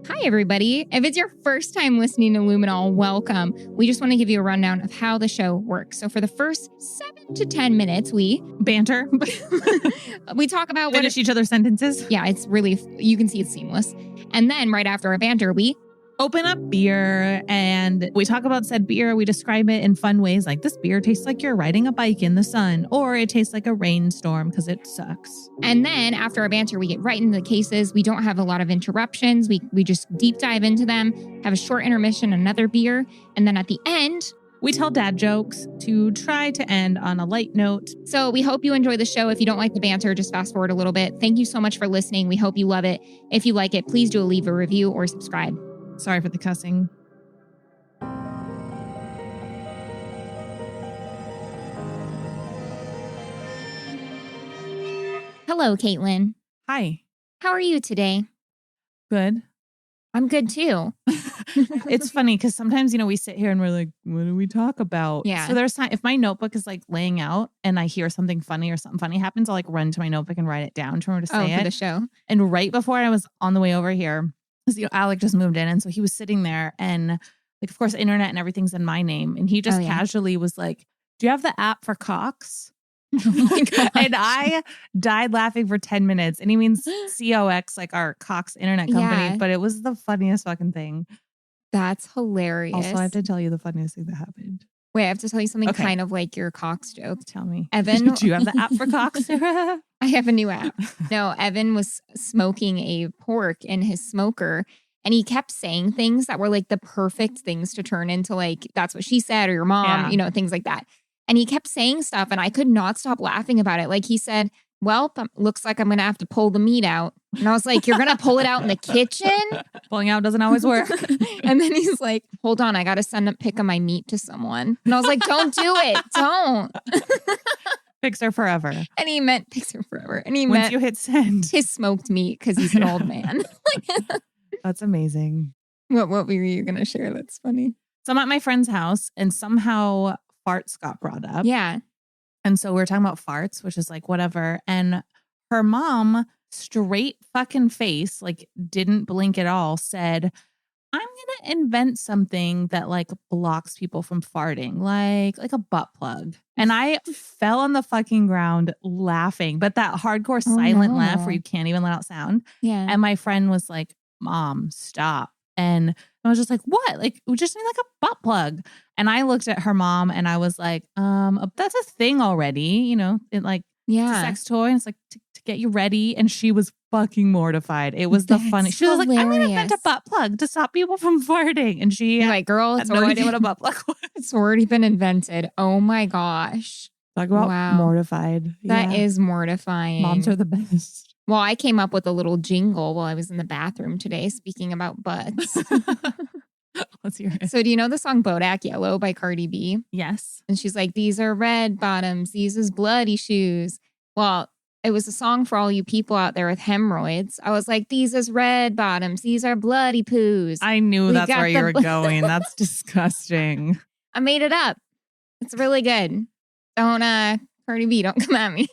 Hi, everybody. If it's your first time listening to Luminol, welcome. We just want to give you a rundown of how the show works. So for the first 7 to 10 minutes, we banter. we talk about finish each other's sentences. Yeah, it's really, you can see it's seamless. And then right after our banter, we open up beer and we talk about said beer. We describe it in fun ways like this beer tastes like you're riding a bike in the sun, or it tastes like a rainstorm because it sucks. And then after our banter, we get right into the cases. We don't have a lot of interruptions. We just deep dive into them, have a short intermission, another beer. And then at the end, we tell dad jokes to try to end on a light note. So we hope you enjoy the show. If you don't like the banter, just fast forward a little bit. Thank you so much for listening. We hope you love it. If you like it, please do leave a review or subscribe. Sorry for the cussing. Hello, Caitlin. Hi. How are you today? Good. I'm good too. It's funny because sometimes, we sit here and we're like, what do we talk about? Yeah. So there's time, if my notebook is like laying out and I hear something funny or something funny happens, I'll like run to my notebook and write it down to remember to say it. For the show. And right before I was on the way over here, because Alec just moved in. And so he was sitting there and like, of course, internet and everything's in my name. And he just casually was like, do you have the app for Cox? Oh my God. And I died laughing for 10 minutes. And he means COX, like our Cox internet company. Yeah. But it was the funniest fucking thing. That's hilarious. Also, I have to tell you the funniest thing that happened. Wait, I have to tell you something kind of like your Cox joke. Tell me. Evan. Do you have the app for Cox? I have a new app. No, Evan was smoking a pork in his smoker and he kept saying things that were like the perfect things to turn into like, that's what she said or your mom, things like that. And he kept saying stuff and I could not stop laughing about it. Like he said, well, looks like I'm going to have to pull the meat out. And I was like, you're going to pull it out in the kitchen? Pulling out doesn't always work. And then he's like, hold on, I got to send a pic of my meat to someone. And I was like, don't do it. Don't. Pics are forever. And he meant pics are forever. And he Once meant you hit send. his smoked meat because he's an old man. That's amazing. What were you going to share? That's funny. So I'm at my friend's house and somehow farts got brought up. Yeah. And so we were talking about farts, which is like whatever. And her mom, straight fucking face, like didn't blink at all, said, I'm going to invent something that like blocks people from farting, like a butt plug. And I fell on the fucking ground laughing, but that hardcore silent laugh where you can't even let out sound. Yeah. And my friend was like, Mom, stop. And I was just like, what? Like, we just need like a butt plug. And I looked at her mom and I was like, that's a thing already. It like, it's a sex toy. And it's like to get you ready. And she was fucking mortified. It was the funniest. She was like, I'm going to invent a butt plug to stop people from farting. And she You're like, girl, had no idea what a butt plug was. It's already been invented. Oh my gosh. Talk about mortified. That is mortifying. Moms are the best. Well, I came up with a little jingle while I was in the bathroom today, speaking about butts. Let's hear it. So do you know the song Bodak Yellow by Cardi B? Yes. And she's like, these are red bottoms. These is bloody shoes. Well, it was a song for all you people out there with hemorrhoids. I was like, these is red bottoms. These are bloody poos. I knew that's where you were going. That's disgusting. I made it up. It's really good. Don't, Cardi B, don't come at me.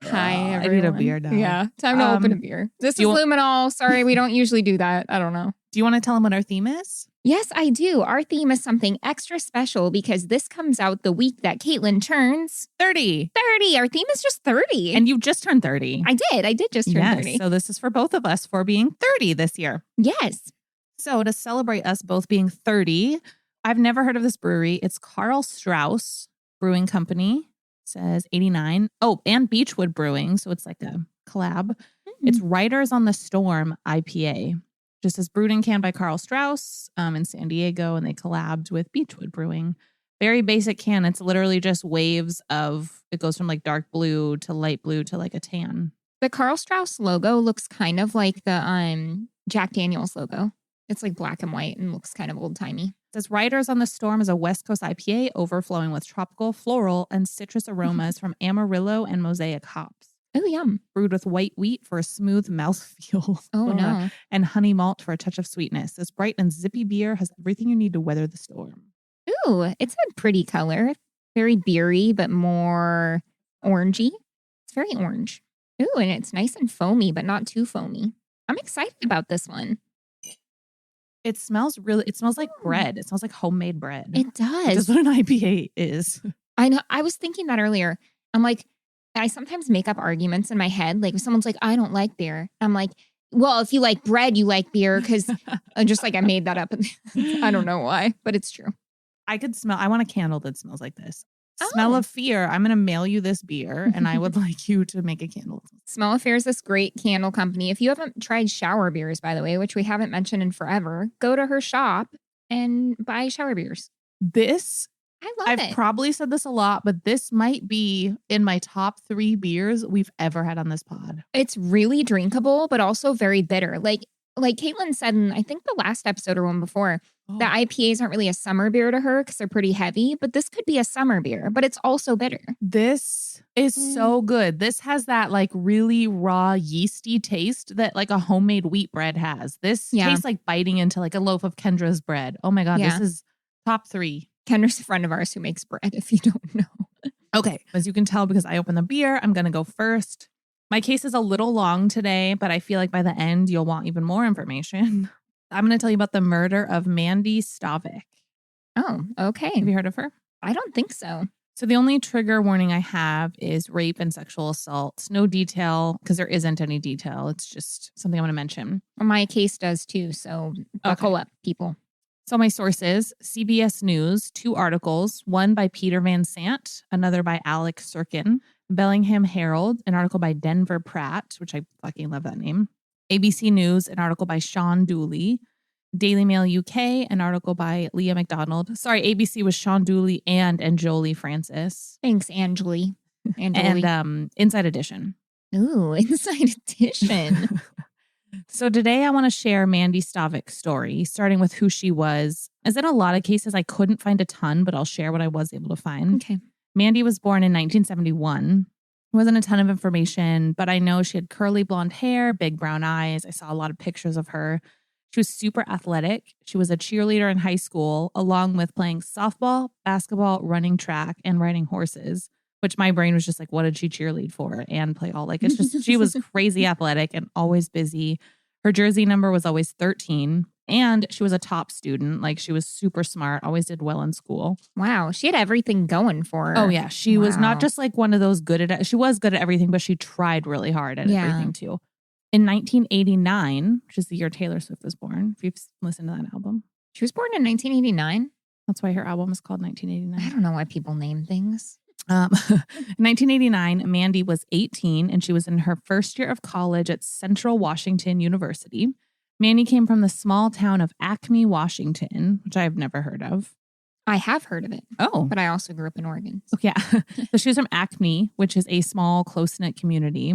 Hi, everyone. I need a beer now. Yeah, time to open a beer. This is Luminol. Sorry, we don't usually do that. I don't know. Do you want to tell them what our theme is? Yes, I do. Our theme is something extra special because this comes out the week that Caitlin turns 30. 30. Our theme is just 30. And you just turned 30. I did just turn 30. So this is for both of us for being 30 this year. Yes. So to celebrate us both being 30, I've never heard of this brewery. It's Karl Strauss Brewing Company. Says 89. Oh, and Beechwood Brewing. So it's like a collab. Mm-hmm. It's Riders on the Storm IPA. Just says brewed and canned by Karl Strauss in San Diego. And they collabed with Beechwood Brewing. Very basic can. It's literally just waves of, it goes from like dark blue to light blue to like a tan. The Karl Strauss logo looks kind of like the Jack Daniels logo. It's like black and white and looks kind of old timey. It says Riders on the Storm is a West Coast IPA overflowing with tropical, floral, and citrus aromas from Amarillo and Mosaic hops. Oh, yum. Brewed with white wheat for a smooth mouthfeel. Oh, no. And honey malt for a touch of sweetness. This bright and zippy beer has everything you need to weather the storm. Ooh, it's a pretty color. Very beery, but more orangey. It's very orange. Ooh, and it's nice and foamy, but not too foamy. I'm excited about this one. It smells like bread. It smells like homemade bread. It does. Which is what an IPA is. I know. I was thinking that earlier. I'm like, I sometimes make up arguments in my head. Like if someone's like, I don't like beer. I'm like, well, if you like bread, you like beer. Because just like I made that up. I don't know why, but it's true. I want a candle that smells like this. Smell of Fear. I'm going to mail you this beer and I would like you to make a candle. Smell of Fear is this great candle company. If you haven't tried shower beers, by the way, which we haven't mentioned in forever, go to her shop and buy shower beers. I've probably said this a lot, but this might be in my top 3 beers we've ever had on this pod. It's really drinkable, but also very bitter. Like Caitlin said in, I think the last episode or one before, the IPAs aren't really a summer beer to her because they're pretty heavy, but this could be a summer beer, but it's also bitter. This is so good. This has that like really raw yeasty taste that like a homemade wheat bread has. This tastes like biting into like a loaf of Kendra's bread. Oh my God, this is top 3. Kendra's a friend of ours who makes bread, if you don't know. Okay, as you can tell, because I opened the beer, I'm going to go first. My case is a little long today, but I feel like by the end, you'll want even more information. I'm going to tell you about the murder of Mandy Stavik. Oh, okay. Have you heard of her? I don't think so. So the only trigger warning I have is rape and sexual assault. No detail, because there isn't any detail. It's just something I'm going to mention. Well, my case does too, so buckle up, people. So my sources, CBS News, 2 articles, one by Peter Van Sant, another by Alec Sirkin, Bellingham Herald, an article by Denver Pratt, which I fucking love that name, ABC News, an article by Sean Dooley, Daily Mail UK, an article by Leah McDonald. Sorry, ABC was Sean Dooley and Anjoli Francis. Thanks, Anjoli. And Inside Edition. Ooh, Inside Edition. So today I want to share Mandy Stavik's story, starting with who she was. As in a lot of cases, I couldn't find a ton, but I'll share what I was able to find. Okay. Mandy was born in 1971. There wasn't a ton of information, but I know she had curly blonde hair, big brown eyes. I saw a lot of pictures of her. She was super athletic. She was a cheerleader in high school, along with playing softball, basketball, running track, and riding horses, which my brain was just like, what did she cheerlead for and play all? Like, it's just, she was crazy athletic and always busy. Her jersey number was always 13. And she was a top student. Like, she was super smart, always did well in school. Wow. She had everything going for her. Oh, yeah. She was not just like one of those she was good at everything, but she tried really hard at everything too. In 1989, which is the year Taylor Swift was born, if you've listened to that album. She was born in 1989? That's why her album is called 1989. I don't know why people name things. In 1989, Mandy was 18 and she was in her first year of college at Central Washington University. Mandy came from the small town of Acme, Washington, which I have never heard of. I have heard of it. Oh. But I also grew up in Oregon. Oh, yeah. So she was from Acme, which is a small, close-knit community.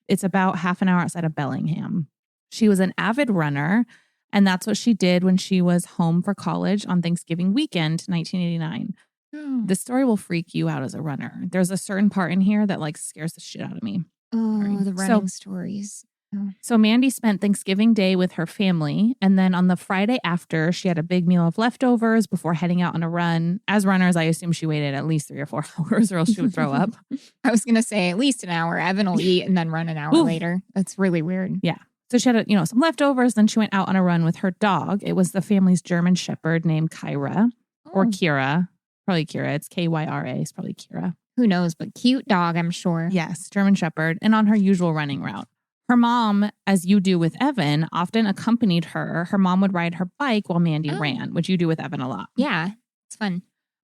It's about half an hour outside of Bellingham. She was an avid runner, and that's what she did when she was home for college on Thanksgiving weekend, 1989. Oh. This story will freak you out as a runner. There's a certain part in here that like scares the shit out of me. Oh, the running stories. So Mandy spent Thanksgiving Day with her family, and then on the Friday after, she had a big meal of leftovers before heading out on a run. As runners, I assume she waited at least 3 or 4 hours or else she would throw up. I was going to say at least an hour. Evan will eat and then run an hour later. That's really weird. Yeah. So she had, some leftovers. Then she went out on a run with her dog. It was the family's German Shepherd named Kyra or Kira. Probably Kira. It's Kyra. It's probably Kira. Who knows, but cute dog, I'm sure. Yes, German Shepherd. And on her usual running route. Her mom, as you do with Evan, often accompanied her. Her mom would ride her bike while Mandy ran, which you do with Evan a lot. Yeah, it's fun.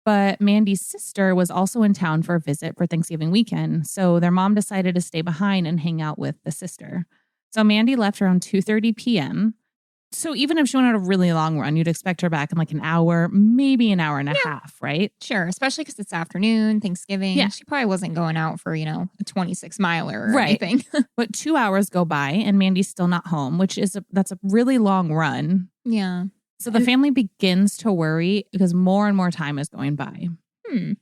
But Mandy's sister was also in town for a visit for Thanksgiving weekend. So their mom decided to stay behind and hang out with the sister. So Mandy left around 2:30 p.m. So even if she went on a really long run, you'd expect her back in like an hour, maybe an hour and a half, right? Sure. Especially because it's afternoon, Thanksgiving. Yeah. She probably wasn't going out for, a 26-miler or anything. But 2 hours go by and Mandy's still not home, that's a really long run. Yeah. So the family begins to worry because more and more time is going by.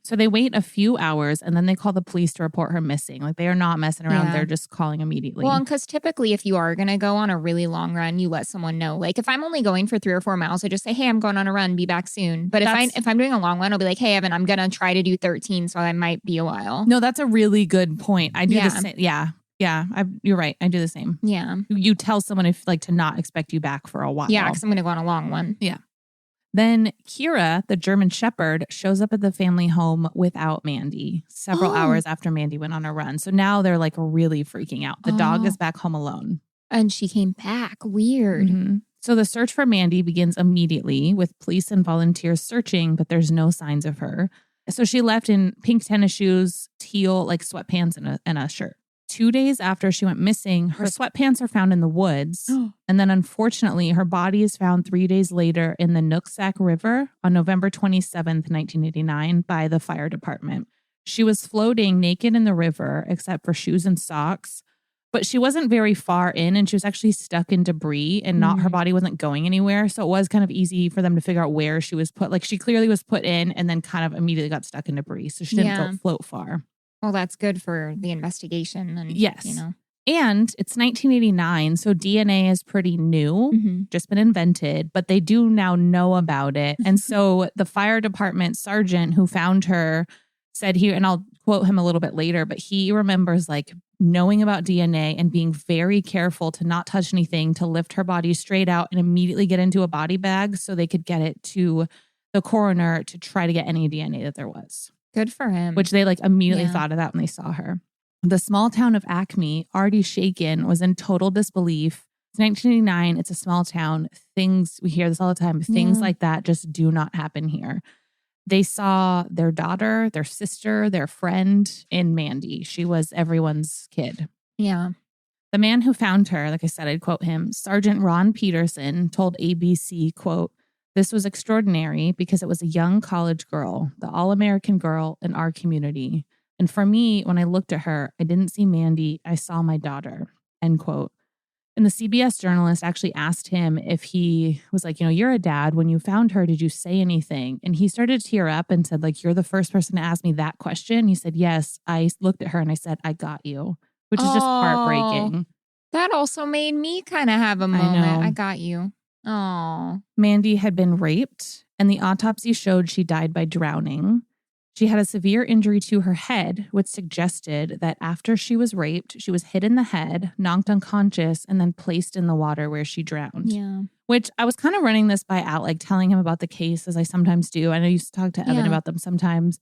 So they wait a few hours and then they call the police to report her missing. Like, they are not messing around. Yeah. They're just calling immediately. Well, because typically if you are going to go on a really long run, you let someone know. Like, if I'm only going for 3 or 4 miles, I just say, hey, I'm going on a run. Be back soon. But if I'm doing a long run, I'll be like, hey, Evan, I'm going to try to do 13. So I might be a while. No, that's a really good point. I do the same. Yeah. Yeah, you're right. I do the same. Yeah. You tell someone if like to not expect you back for a while. Yeah, because I'm going to go on a long one. Yeah. Then Kira, the German Shepherd, shows up at the family home without Mandy several hours after Mandy went on a run. So now they're like really freaking out. The dog is back home alone. And she came back. Weird. Mm-hmm. So the search for Mandy begins immediately with police and volunteers searching, but there's no signs of her. So she left in pink tennis shoes, teal, like sweatpants and a shirt. 2 days after she went missing, her sweatpants are found in the woods. And then unfortunately, her body is found 3 days later in the Nooksack River on November 27th, 1989 by the fire department. She was floating naked in the river except for shoes and socks. But she wasn't very far in and she was actually stuck in debris and her body wasn't going anywhere. So it was kind of easy for them to figure out where she was put. Like she clearly was put in and then kind of immediately got stuck in debris. So she didn't go float far. Well, that's good for the investigation. And, yes. And it's 1989. So DNA is pretty new, just been invented, but they do now know about it. And so the fire department sergeant who found her said here, and I'll quote him a little bit later, but he remembers like knowing about DNA and being very careful to not touch anything, to lift her body straight out and immediately get into a body bag so they could get it to the coroner to try to get any DNA that there was. Good for him. Which they like immediately thought of that when they saw her. The small town of Acme, already shaken, was in total disbelief. It's 1989. It's a small town. Things, we hear this all the time, things like that just do not happen here. They saw their daughter, their sister, their friend in Mandy. She was everyone's kid. Yeah. The man who found her, like I said, I'd quote him, Sergeant Ron Peterson told ABC, quote, "This was extraordinary because it was a young college girl, the all-American girl in our community. And for me, when I looked at her, I didn't see Mandy, I saw my daughter," end quote. And the CBS journalist actually asked him if he was like, you're a dad. When you found her, did you say anything? And he started to tear up and said, like, you're the first person to ask me that question. He said, yes, I looked at her and I said, I got you, which is just heartbreaking. That also made me kind of have a moment. I got you. Oh. Mandy had been raped and the autopsy showed she died by drowning. She had a severe injury to her head, which suggested that after she was raped, she was hit in the head, knocked unconscious, and then placed in the water where she drowned. Yeah. Which I was kind of running this by Out, like telling him about the case as I sometimes do. I know you used to talk to Evan about them sometimes.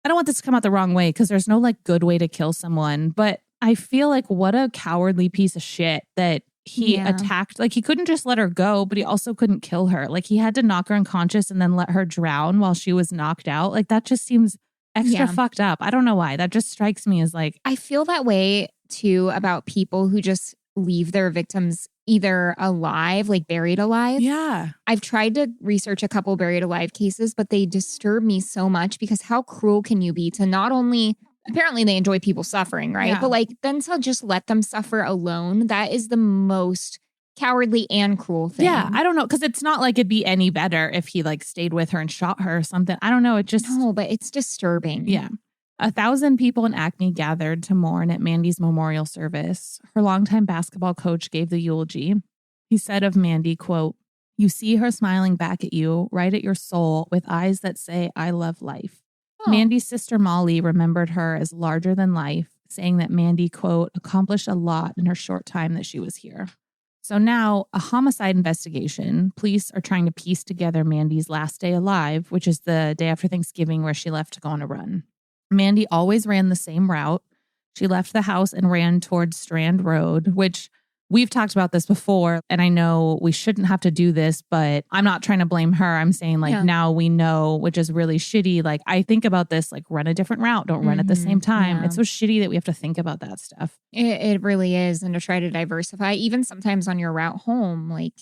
I don't want this to come out the wrong way because there's no like good way to kill someone. But I feel like what a cowardly piece of shit that he attacked. Like he couldn't just let her go, but he also couldn't kill her. Like he had to knock her unconscious and then let her drown while she was knocked out. Like that just seems extra fucked up. I don't know why. That just strikes me as like... I feel that way too about people who just leave their victims either alive, like buried alive. Yeah. I've tried to research a couple buried alive cases, but they disturb me so much because how cruel can you be to not only... Apparently they enjoy people suffering, right? But like then to just let them suffer alone, that is the most cowardly and cruel thing. Yeah, I don't know. Because it's not like it'd be any better if he like stayed with her and shot her or something. I don't know. It just... No, but it's disturbing. Yeah. 1,000 people in Acme gathered to mourn at Mandy's memorial service. Her longtime basketball coach gave the eulogy. He said of Mandy, quote, "You see her smiling back at you, right at your soul, with eyes that say, 'I love life.'" Mandy's sister Molly remembered her as larger than life, saying that Mandy, quote, "accomplished a lot in her short time that she was here." So now, a homicide investigation. Police are trying to piece together Mandy's last day alive, which is the day after Thanksgiving where she left to go on a run. Mandy always ran the same route. She left the house and ran towards Strand Road, which we've talked about this before. And I know we shouldn't have to do this, but I'm not trying to blame her. I'm saying like now we know, which is really shitty. Like I think about this, like run a different route. Don't run at the same time. Yeah. It's so shitty that we have to think about that stuff. It really is. And to try to diversify, even sometimes on your route home, like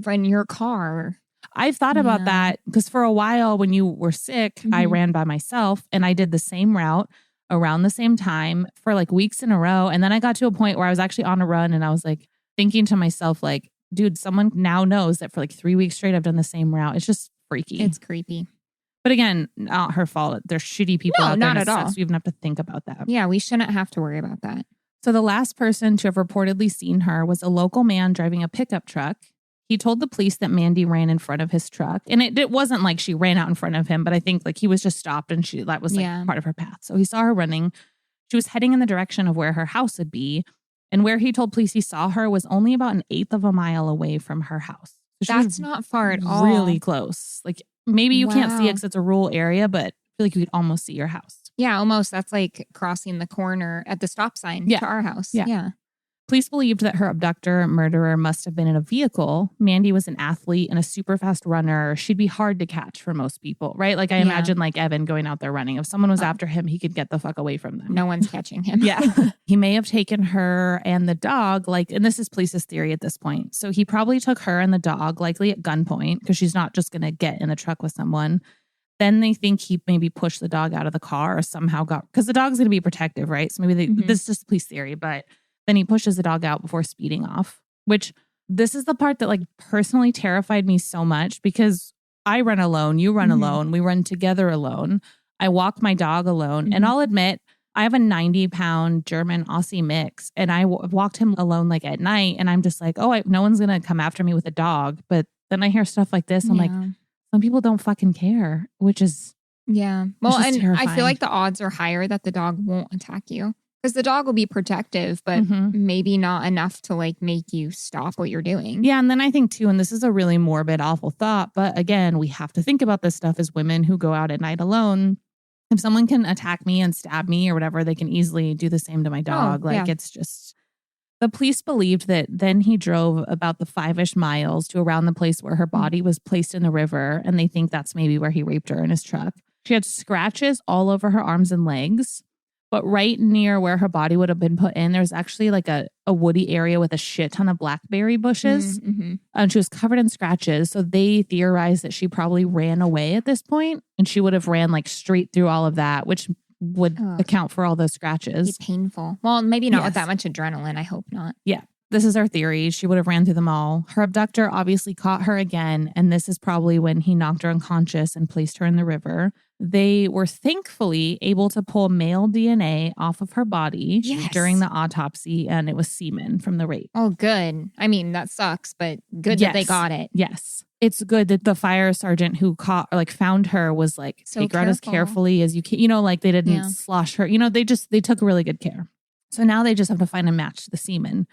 run your car. I've thought about that because for a while when you were sick, I ran by myself and I did the same route around the same time for like weeks in a row. And then I got to a point where I was actually on a run and I was like thinking to myself, like, dude, someone now knows that for like 3 weeks straight, I've done the same route. It's just freaky. It's creepy. But again, not her fault. There's shitty people out there. Not at all. So you even have to think about that. Yeah, we shouldn't have to worry about that. So the last person to have reportedly seen her was a local man driving a pickup truck. He told the police that Mandy ran in front of his truck. And it wasn't like she ran out in front of him, but I think like he was just stopped and that was like part of her path. So he saw her running. She was heading in the direction of where her house would be. And where he told police he saw her was only about 1/8 of a mile away from her house. So that's not far at all. Really close. Like maybe you can't see it Wow. because it's a rural area, but I feel like you could almost see your house. Yeah, almost. That's like crossing the corner at the stop sign to our house. Yeah. Police believed that her abductor murderer must have been in a vehicle. Mandy was an athlete and a super fast runner. She'd be hard to catch for most people, right? Like I imagine like Evan going out there running. If someone was after him, he could get the fuck away from them. No one's catching him. Yeah. He may have taken her and the dog, and this is police's theory at this point. So he probably took her and the dog, likely at gunpoint, because she's not just going to get in the truck with someone. Then they think he maybe pushed the dog out of the car or somehow because the dog's going to be protective, right? So maybe this is just police theory, but then he pushes the dog out before speeding off, which this is the part that like personally terrified me so much because I run alone. You run alone. We run together alone. I walk my dog alone. And I'll admit, I have a 90-pound German Aussie mix and I walked him alone like at night. And I'm just like, no one's going to come after me with a dog. But then I hear stuff like this. I'm like, some people don't fucking care, which is Well, and terrifying. I feel like the odds are higher that the dog won't attack you. Because the dog will be protective, but maybe not enough to like make you stop what you're doing. Yeah. And then I think too, and this is a really morbid, awful thought, but again, we have to think about this stuff as women who go out at night alone. If someone can attack me and stab me or whatever, they can easily do the same to my dog. It's just, the police believed that then he drove about the 5-ish miles to around the place where her body was placed in the river. And they think that's maybe where he raped her in his truck. She had scratches all over her arms and legs. But right near where her body would have been put in, there's actually like a woody area with a shit ton of blackberry bushes. And she was covered in scratches. So they theorized that she probably ran away at this point, and she would have ran like straight through all of that, which would account for all those scratches. Be painful. Well, maybe not with that much adrenaline. I hope not. Yeah. This is our theory. She would have ran through them all. Her abductor obviously caught her again, and this is probably when he knocked her unconscious and placed her in the river. They were thankfully able to pull male DNA off of her body during the autopsy, and it was semen from the rape. Oh, good. I mean, that sucks, but good that they got it. Yes. It's good that the fire sergeant who found her was like, take her out as carefully as you can. They didn't slosh her. They took really good care. So now they just have to find a match to the semen.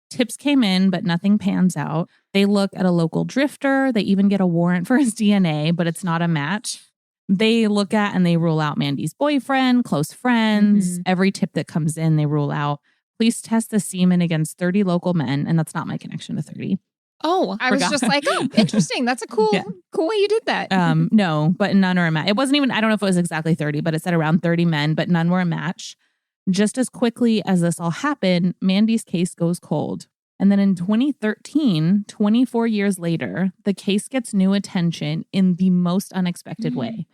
Tips came in, but nothing pans out. They look at a local drifter. They even get a warrant for his DNA, but it's not a match. They look at and they rule out Mandy's boyfriend, close friends. Every tip that comes in, they rule out. Police test the semen against 30 local men, and that's not my connection to 30. Oh, I was just like, interesting. That's a cool way you did that. No, but none are a match. It wasn't even, I don't know if it was exactly 30, but it said around 30 men, but none were a match. Just as quickly as this all happened, Mandy's case goes cold. And then in 2013, 24 years later, the case gets new attention in the most unexpected way.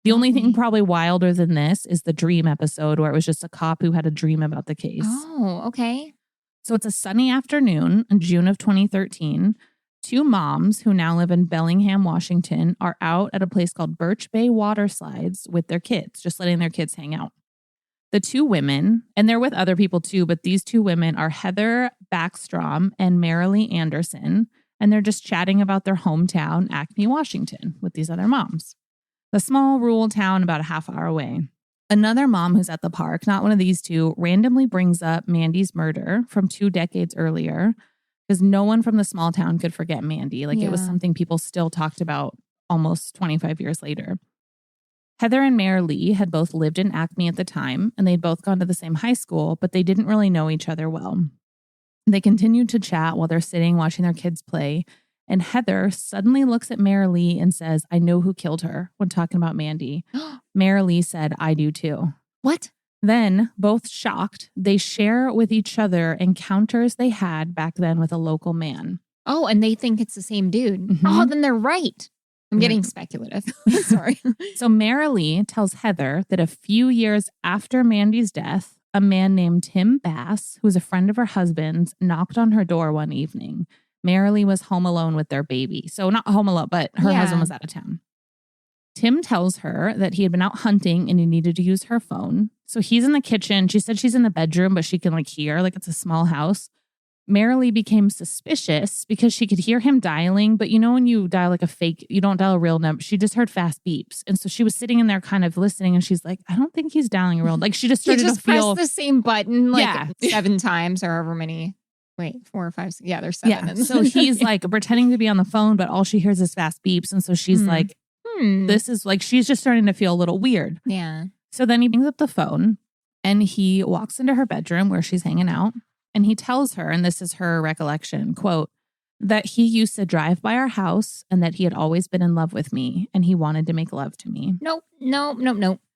The only thing probably wilder than this is the dream episode where it was just a cop who had a dream about the case. Oh, okay. So it's a sunny afternoon in June of 2013. Two moms who now live in Bellingham, Washington, are out at a place called Birch Bay Water Slides with their kids, just letting their kids hang out. The two women, and they're with other people too, but these two women are Heather Backstrom and Marilee Anderson, and they're just chatting about their hometown, Acme, Washington, with these other moms. The small rural town about a half hour away. Another mom who's at the park, not one of these two, randomly brings up Mandy's murder from 2 decades earlier because no one from the small town could forget Mandy. It was something people still talked about almost 25 years later. Heather and Marilee had both lived in Acme at the time, and they'd both gone to the same high school, but they didn't really know each other well. They continued to chat while they're sitting watching their kids play, and Heather suddenly looks at Marilee and says, I know who killed her, when talking about Mandy. Marilee said, I do too. What? Then, both shocked, they share with each other encounters they had back then with a local man. Oh, and they think it's the same dude. Oh, then they're right. I'm getting speculative. Sorry. So Marilee tells Heather that a few years after Mandy's death, a man named Tim Bass, who's a friend of her husband's, knocked on her door one evening. Marilee was home alone with their baby. So not home alone, but her husband was out of town. Tim tells her that he had been out hunting and he needed to use her phone. So he's in the kitchen. She said she's in the bedroom, but she can hear. It's a small house. Marilee became suspicious because she could hear him dialing. But you know, when you dial like a fake, you don't dial a real number. She just heard fast beeps. And so she was sitting in there kind of listening and she's like, I don't think he's dialing a real. Like she just started to feel press the same button like 7 times or however many. Wait, 4 or 5. Yeah, there's 7. Yeah. So he's like pretending to be on the phone, but all she hears is fast beeps. And so she's like, this is like, she's just starting to feel a little weird. Yeah. So then he picks up the phone and he walks into her bedroom where she's hanging out. And he tells her, and this is her recollection, quote, that he used to drive by our house and that he had always been in love with me and he wanted to make love to me. Nope.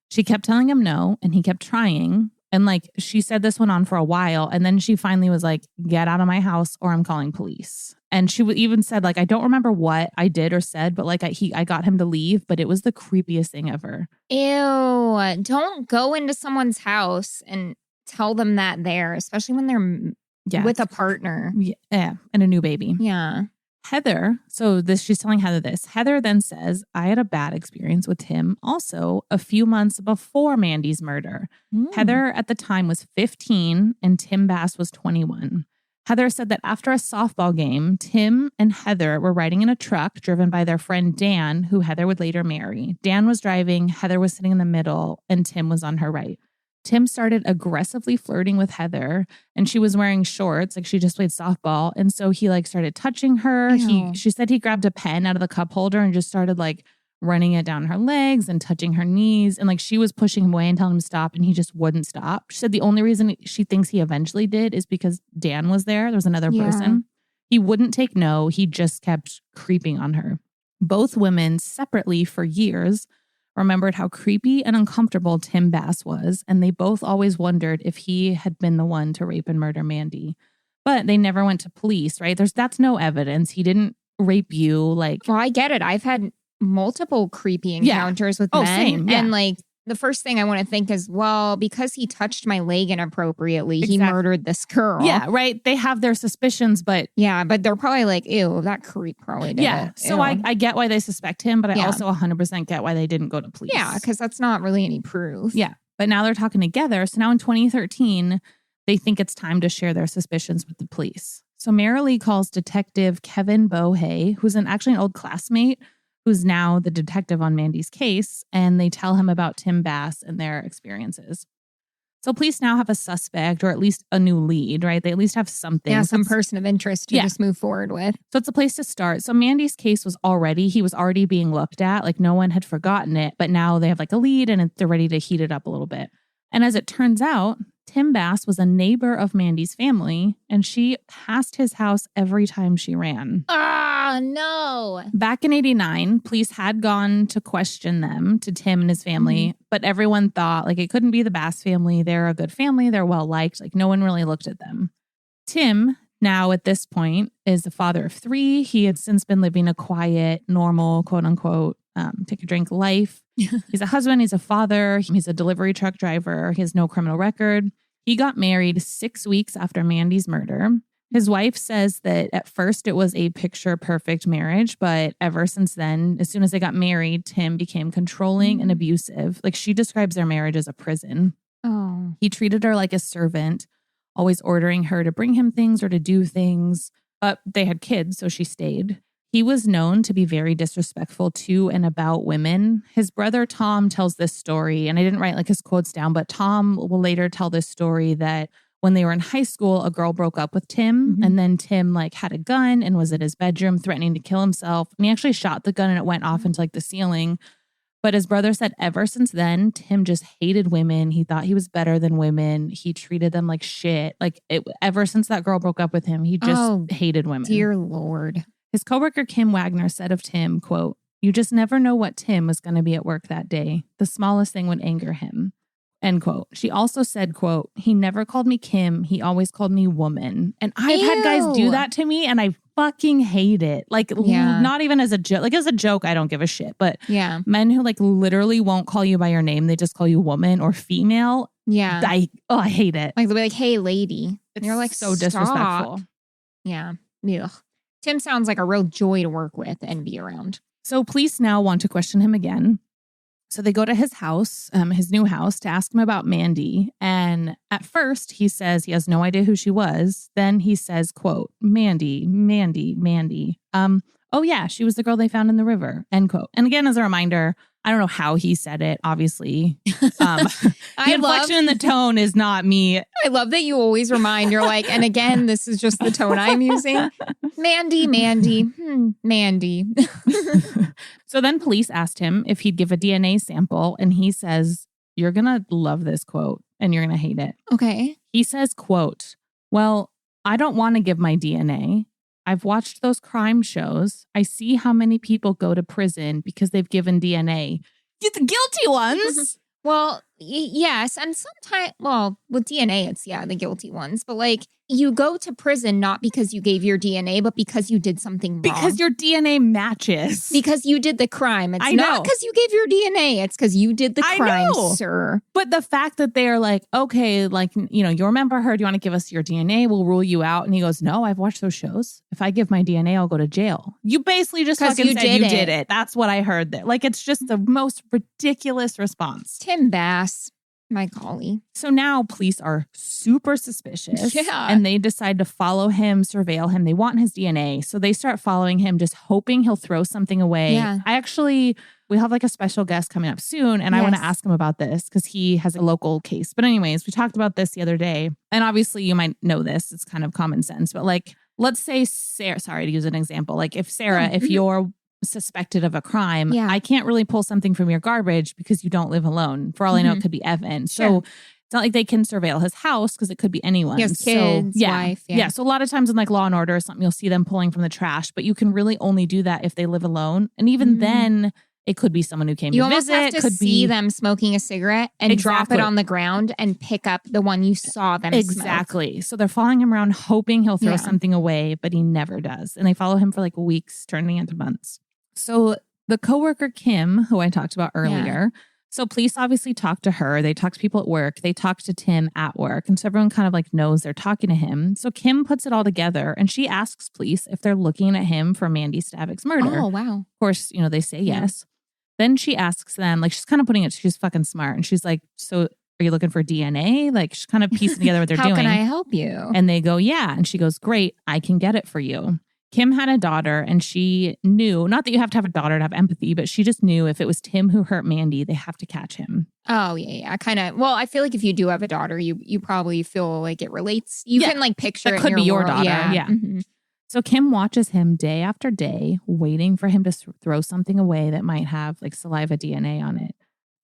She kept telling him no and he kept trying. And like she said this went on for a while. And then she finally was like, get out of my house or I'm calling police. And she even said like, I don't remember what I did or said, but like I got him to leave. But it was the creepiest thing ever. Ew. Don't go into someone's house and tell them that there, especially when they're with a partner. Yeah. And a new baby. Yeah. Heather, she's telling Heather this. Heather then says, I had a bad experience with him also a few months before Mandy's murder. Heather at the time was 15 and Tim Bass was 21. Heather said that after a softball game, Tim and Heather were riding in a truck driven by their friend Dan, who Heather would later marry. Dan was driving, Heather was sitting in the middle, and Tim was on her right. Tim started aggressively flirting with Heather and she was wearing shorts. Like she just played softball. And so he like started touching her. She said he grabbed a pen out of the cup holder and just started like running it down her legs and touching her knees. And like she was pushing him away and telling him to stop and he just wouldn't stop. She said the only reason she thinks he eventually did is because Dan was there. There was another person. He wouldn't take no. He just kept creeping on her. Both women separately for years remembered how creepy and uncomfortable Tim Bass was, and they both always wondered if he had been the one to rape and murder Mandy. But they never went to police, right? That's no evidence. He didn't rape you. Like, well, I get it. I've had multiple creepy encounters with men. Same, and like the first thing I want to think is, well, because he touched my leg inappropriately, he murdered this girl. Yeah, right. They have their suspicions, but but they're probably like, ew, that creep probably did it. So I get why they suspect him, but I also 100% get why they didn't go to police. Yeah, because that's not really any proof. Yeah, but now they're talking together. So now in 2013, they think it's time to share their suspicions with the police. So Marilee calls Detective Kevin Bohay, who's actually an old classmate, who's now the detective on Mandy's case, and they tell him about Tim Bass and their experiences. So police now have a suspect, or at least a new lead, right? They at least have something. Yeah, some person of interest to just move forward with. So it's a place to start. So Mandy's case was already being looked at. Like no one had forgotten it, but now they have like a lead and they're ready to heat it up a little bit. And as it turns out, Tim Bass was a neighbor of Mandy's family, and she passed his house every time she ran. Ah, no. Back in 89, police had gone to question them, to Tim and his family, but everyone thought like it couldn't be the Bass family. They're a good family. They're well liked. Like no one really looked at them. Tim, now at this point, is the father of 3. He had since been living a quiet, normal, quote unquote, take a drink life. He's a husband. He's a father. He's a delivery truck driver. He has no criminal record. He got married 6 weeks after Mandy's murder. His wife says that at first it was a picture perfect marriage, but ever since then, as soon as they got married, Tim became controlling and abusive. Like she describes their marriage as a prison. Oh. He treated her like a servant, always ordering her to bring him things or to do things. But they had kids, so she stayed. He was known to be very disrespectful to and about women. His brother Tom tells this story, and I didn't write like his quotes down, but Tom will later tell this story that when they were in high school, a girl broke up with Tim, and then Tim like had a gun and was in his bedroom threatening to kill himself. And he actually shot the gun and it went off into like the ceiling. But his brother said ever since then, Tim just hated women. He thought he was better than women. He treated them like shit. Like ever since that girl broke up with him, he just hated women. Dear Lord. His coworker, Kim Wagner, said of Tim, quote, "You just never know what Tim was going to be at work that day. The smallest thing would anger him." End quote. She also said, quote, "He never called me Kim. He always called me woman." And I've had guys do that to me and I fucking hate it. Like not even as a joke. Like as a joke, I don't give a shit. But men who like literally won't call you by your name. They just call you woman or female. Yeah. I hate it. Like they'll be like, "Hey, lady." And you're like, so disrespectful. Yeah. Ugh. Tim sounds like a real joy to work with and be around. So police now want to question him again. So they go to his house, his new house, to ask him about Mandy. And at first he says he has no idea who she was. Then he says, quote, Mandy. Oh yeah, she was the girl they found in the river, end quote. And again, as a reminder, I don't know how he said it, obviously. The inflection in the tone is not me. I love that you always remind, you're like, and again, this is just the tone I'm using. Mandy. So then police asked him if he'd give a DNA sample, and he says, you're going to love this quote, and you're going to hate it. Okay. He says, quote, well, I don't want to give my DNA. I've watched those crime shows. I see how many people go to prison because they've given DNA. Get the guilty ones. Well, yes. And sometimes, well, with DNA, it's, the guilty ones. But like, you go to prison not because you gave your DNA, but because you did something wrong. Because your DNA matches. Because you did the crime. It's not because you gave your DNA. It's because you did the crime, sir. But the fact that they're like, okay, like, you remember her. Do you want to give us your DNA? We'll rule you out. And he goes, no, I've watched those shows. If I give my DNA, I'll go to jail. You basically just fucking said you did it. That's what I heard there. Like, it's just the most ridiculous response. Tim Bass. My collie. So now police are super suspicious. Yeah. And they decide to follow him, surveil him. They want his DNA. So they start following him, just hoping he'll throw something away. Yeah. We have like a special guest coming up soon. And I want to ask him about this because he has a local case. But anyways, we talked about this the other day. And obviously you might know this. It's kind of common sense. But like, let's say Sarah, sorry to use an example. Like if Sarah, if you're suspected of a crime, I can't really pull something from your garbage because you don't live alone. For all I know, it could be Evan. So it's not like they can surveil his house because it could be anyone. Yes, kids, wife. Yeah. So a lot of times in like Law and Order or something, you'll see them pulling from the trash, but you can really only do that if they live alone. And even then, it could be someone who came to visit. You almost have to see them smoking a cigarette and drop it on the ground and pick up the one you saw them smoke. So they're following him around hoping he'll throw something away, but he never does. And they follow him for like weeks, turning into months. So the coworker, Kim, who I talked about earlier, so police obviously talk to her. They talk to people at work. They talk to Tim at work. And so everyone kind of like knows they're talking to him. So Kim puts it all together and she asks police if they're looking at him for Mandy Stavic's murder. Oh, wow. Of course, they say yes. Then she asks them, like she's kind of putting it, she's fucking smart. And she's like, so are you looking for DNA? Like she's kind of piecing together what they're doing. How can I help you? And they go, yeah. And she goes, great, I can get it for you. Kim had a daughter and she knew, not that you have to have a daughter to have empathy, but she just knew if it was Tim who hurt Mandy, they have to catch him. Oh, yeah. I feel like if you do have a daughter, you probably feel like it relates. You can like picture that it could in be your world. daughter. Yeah. Mm-hmm. So Kim watches him day after day, waiting for him to throw something away that might have like saliva DNA on it.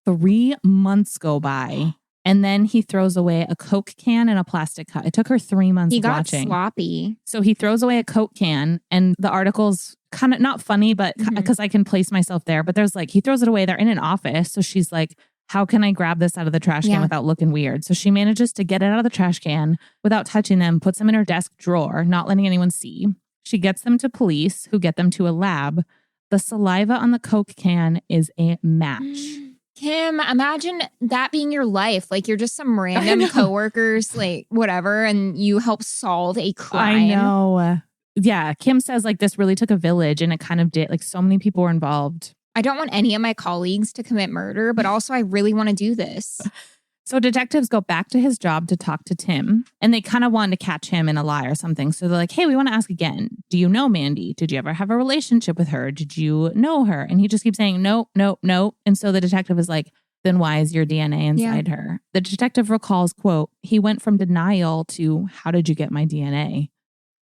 3 months go by. And then he throws away a Coke can and a plastic cup. It took her 3 months of watching. He got sloppy. So he throws away a Coke can and the article's kind of not funny, but because I can place myself there. But there's like, he throws it away. They're in an office. So she's like, how can I grab this out of the trash can without looking weird? So she manages to get it out of the trash can without touching them, puts them in her desk drawer, not letting anyone see. She gets them to police who get them to a lab. The saliva on the Coke can is a match. Kim, imagine that being your life. Like you're just some random coworkers, like whatever, and you help solve a crime. I know. Yeah. Kim says like this really took a village and it kind of did. Like so many people were involved. I don't want any of my colleagues to commit murder, but also I really want to do this. So detectives go back to his job to talk to Tim and they kind of wanted to catch him in a lie or something. So they're like, hey, we want to ask again. Do you know Mandy? Did you ever have a relationship with her? Did you know her? And he just keeps saying, no. And so the detective is like, then why is your DNA inside her? The detective recalls, quote, he went from denial to how did you get my DNA?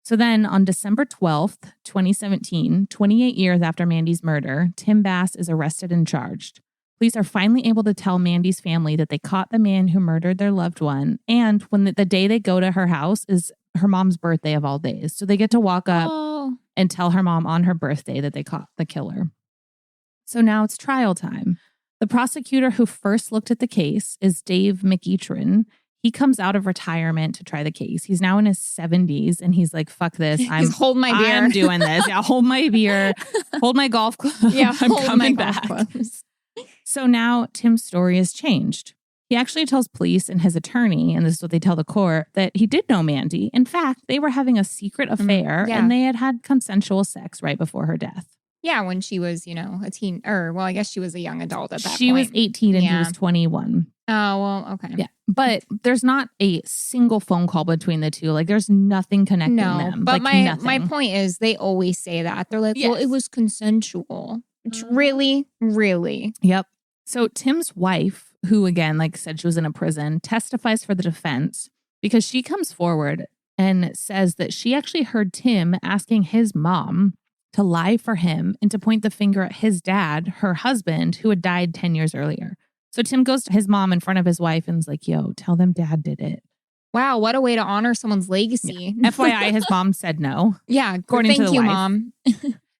So then on December 12th, 2017, 28 years after Mandy's murder, Tim Bass is arrested and charged. Police are finally able to tell Mandy's family that they caught the man who murdered their loved one. And when the day they go to her house is her mom's birthday of all days. So they get to walk up and tell her mom on her birthday that they caught the killer. So now it's trial time. The prosecutor who first looked at the case is Dave McEachran. He comes out of retirement to try the case. He's now in his 70s and he's like, fuck this. He's hold my beer. I'm doing this. Yeah, hold my beer. Hold my golf club. Yeah, I'm coming back. So now Tim's story has changed. He actually tells police and his attorney, and this is what they tell the court, that he did know Mandy. In fact, they were having a secret affair and they had consensual sex right before her death. Yeah, when she was, a teen, I guess she was a young adult at that point. She was 18 and he was 21. Oh, well, okay. Yeah. But there's not a single phone call between the two. Like, there's nothing connecting them. But like, my point is they always say that. They're like, well, it was consensual. Which really? Yep. So Tim's wife, who again, like I said, she was in a prison, testifies for the defense because she comes forward and says that she actually heard Tim asking his mom to lie for him and to point the finger at his dad, her husband, who had died 10 years earlier. So Tim goes to his mom in front of his wife and is like, yo, tell them dad did it. Wow, what a way to honor someone's legacy. Yeah. FYI, his mom said no. Yeah, according to the wife. Mom.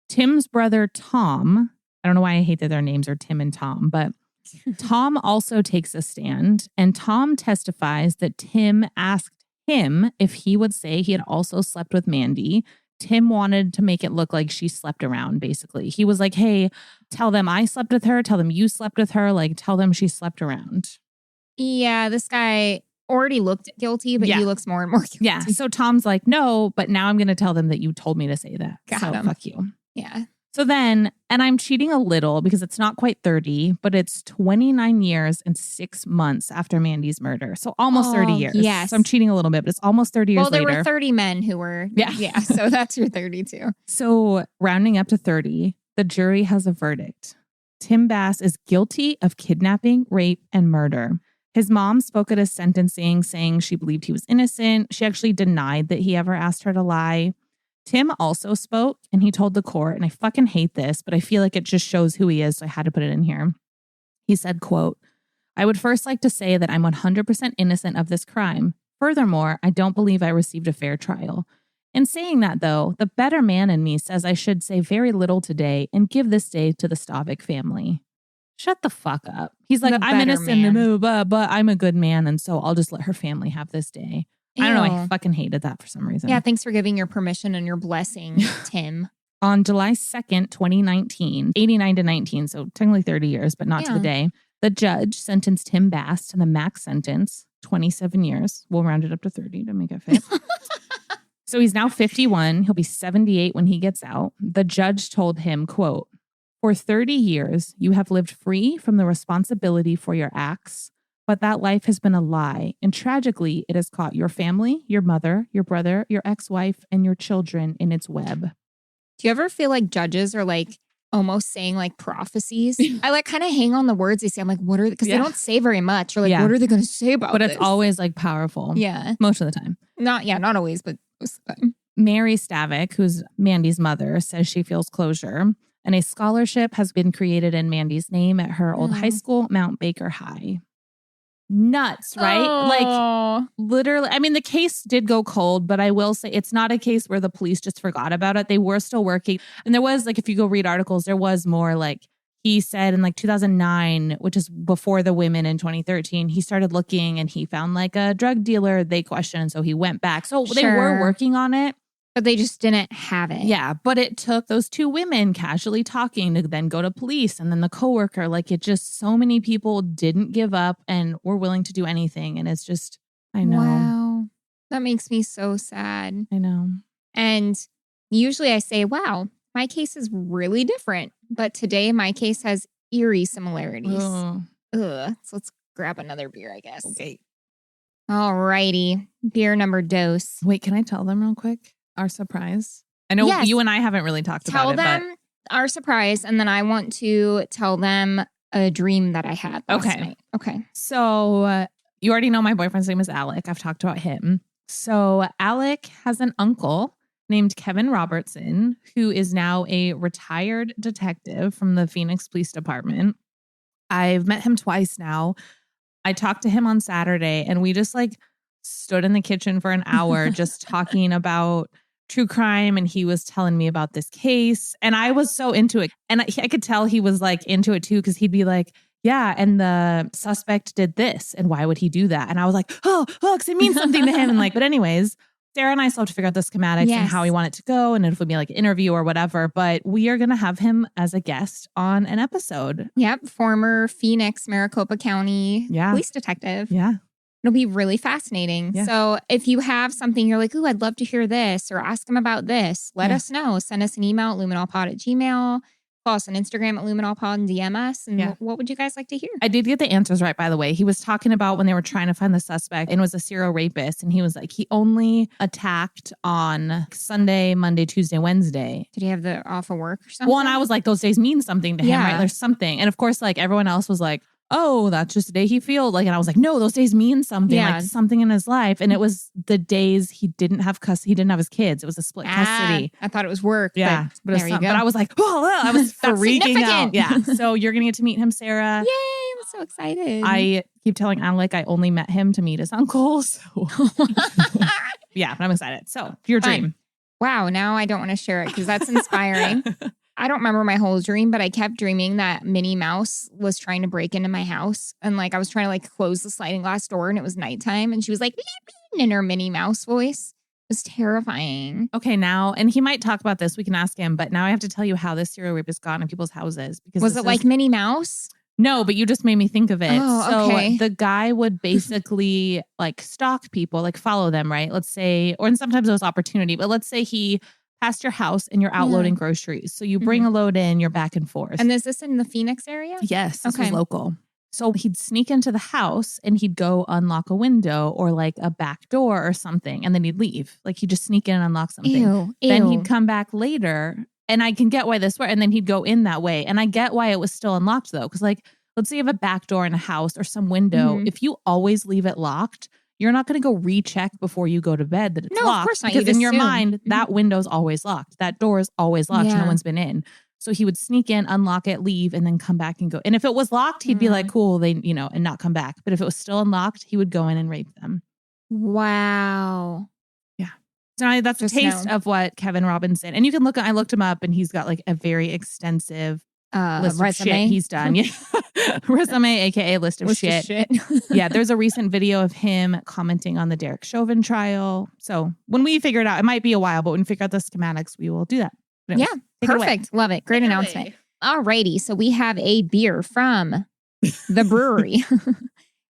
Tim's brother, Tom, I don't know why I hate that their names are Tim and Tom, but Tom also takes a stand. And Tom testifies that Tim asked him if he would say he had also slept with Mandy. Tim wanted to make it look like she slept around, basically. He was like, hey, tell them I slept with her. Tell them you slept with her. Like, tell them she slept around. Yeah, this guy already looked guilty, but he looks more and more guilty. Yeah. So Tom's like, no, but now I'm going to tell them that you told me to say that. Got him. Fuck you. Yeah. So then, and I'm cheating a little because it's not quite 30, but it's 29 years and 6 months after Mandy's murder. So almost 30 years. Yes. So I'm cheating a little bit, but it's almost 30 years later. Well, there were 30 men who were. Yeah. So that's your 32. So rounding up to 30, the jury has a verdict. Tim Bass is guilty of kidnapping, rape, and murder. His mom spoke at his sentencing saying she believed he was innocent. She actually denied that he ever asked her to lie. Tim also spoke and he told the court, and I fucking hate this, but I feel like it just shows who he is, so I had to put it in here. He said, quote, I would first like to say that I'm 100% innocent of this crime. Furthermore, I don't believe I received a fair trial. In saying that, though, the better man in me says I should say very little today and give this day to the Stavic family. Shut the fuck up. He's like, I'm innocent, but I'm a good man, and so I'll just let her family have this day. I don't know. I fucking hated that for some reason. Yeah, thanks for giving your permission and your blessing, Tim. On July 2nd, 2019, 89 to 19, so technically 30 years, but not to the day, the judge sentenced Tim Bass to the max sentence, 27 years. We'll round it up to 30 to make it fit. So he's now 51. He'll be 78 when he gets out. The judge told him, quote, for 30 years, you have lived free from the responsibility for your acts. But that life has been a lie. And tragically, it has caught your family, your mother, your brother, your ex-wife, and your children in its web. Do you ever feel like judges are like almost saying like prophecies? I like kind of hang on the words they say. I'm like, what are they? Because they don't say very much. Or like, what are they going to say about this? But it's always like powerful. Yeah. Most of the time. Not always, but most of the time. Mary Stavic, who's Mandy's mother, says she feels closure. And a scholarship has been created in Mandy's name at her old high school, Mount Baker High. Nuts, right? Like literally, I mean, the case did go cold, but I will say it's not a case where the police just forgot about it. They were still working. And there was like, if you go read articles, there was more like he said in like 2009, which is before the women in 2013, he started looking and he found like a drug dealer they questioned. And so he went back. So they were working on it. But they just didn't have it. Yeah, but it took those two women casually talking to then go to police and then the coworker. Like it just, so many people didn't give up and were willing to do anything. And it's just, I know. Wow. That makes me so sad. I know. And usually I say, wow, my case is really different. But today my case has eerie similarities. Ugh. So let's grab another beer, I guess. Okay. All righty. Beer number dose. Wait, can I tell them real quick? Our surprise. I know you and I haven't really talked about it. Tell them our surprise, and then I want to tell them a dream that I had last night. Okay. So you already know my boyfriend's name is Alec. I've talked about him. So Alec has an uncle named Kevin Robertson, who is now a retired detective from the Phoenix Police Department. I've met him twice now. I talked to him on Saturday, and we just like stood in the kitchen for an hour just talking about true crime, and he was telling me about this case, and I was so into it, and I could tell he was like into it too, because he'd be like, yeah, and the suspect did this, and why would he do that? And I was like, oh, because it means something to him. And like, but anyways, Sarah and I still have to figure out the schematics and how we want it to go, and if it would be like an interview or whatever, but we are going to have him as a guest on an episode. Yep. Former Phoenix, Maricopa County police detective. Yeah. It'll be really fascinating. Yeah. So if you have something you're like, ooh, I'd love to hear this or ask them about this, let us know. Send us an email at luminolpod@gmail.com. Follow us on Instagram at luminolpod and DM us. And what would you guys like to hear? I did get the answers right, by the way. He was talking about when they were trying to find the suspect and it was a serial rapist. And he was like, he only attacked on Sunday, Monday, Tuesday, Wednesday. Did he have the off of work or something? Well, and I was like, those days mean something to him, right? There's something. And of course, like everyone else was like, oh, that's just a day he feels like. And I was like, no, those days mean something, like something in his life. And it was the days he didn't have custody. He didn't have his kids. It was a split custody. I thought it was work. Yeah. But there you go. But I was like, oh, I was freaking out. Yeah. So you're going to get to meet him, Sarah. Yay. I'm so excited. I keep telling Alec I only met him to meet his uncle. So yeah, but I'm excited. So your dream. Wow. Now I don't want to share it because that's inspiring. I don't remember my whole dream, but I kept dreaming that Minnie Mouse was trying to break into my house. And like, I was trying to like close the sliding glass door and it was nighttime. And she was like, beep, beep, in her Minnie Mouse voice. It was terrifying. Okay, now, and he might talk about this. We can ask him. But now I have to tell you how this serial rapist got in people's houses. Because was it like Minnie Mouse? No, but you just made me think of it. Oh, okay. So the guy would basically like stalk people, like follow them, right? Let's say, or and sometimes it was opportunity, but let's say he past your house and you're out loading groceries. So you bring a load in, you're back and forth. And is this in the Phoenix area? Yes, this was local. So he'd sneak into the house and he'd go unlock a window or like a back door or something. And then he'd leave. Like he'd just sneak in and unlock something. Ew. Then he'd come back later. And I can get why this worked. And then he'd go in that way. And I get why it was still unlocked though. Because like, let's say you have a back door in a house or some window. If you always leave it locked, you're not going to go recheck before you go to bed that it's locked. Of course not. Because in your mind, that window's always locked. That door is always locked. No one's been in. So he would sneak in, unlock it, leave, and then come back and go. And if it was locked, he'd be like, cool, and not come back. But if it was still unlocked, he would go in and rape them. Wow. Yeah. So that's a taste of what Kevin Robinson, and you can look, I looked him up and he's got like a very extensive list of shit he's done. Yeah. Resume, aka list of shit. Yeah, there's a recent video of him commenting on the Derek Chauvin trial. So when we figure it out, it might be a while, but when we figure out the schematics, we will do that. Yeah, perfect. Love it. Great announcement. All righty. So we have a beer from the brewery.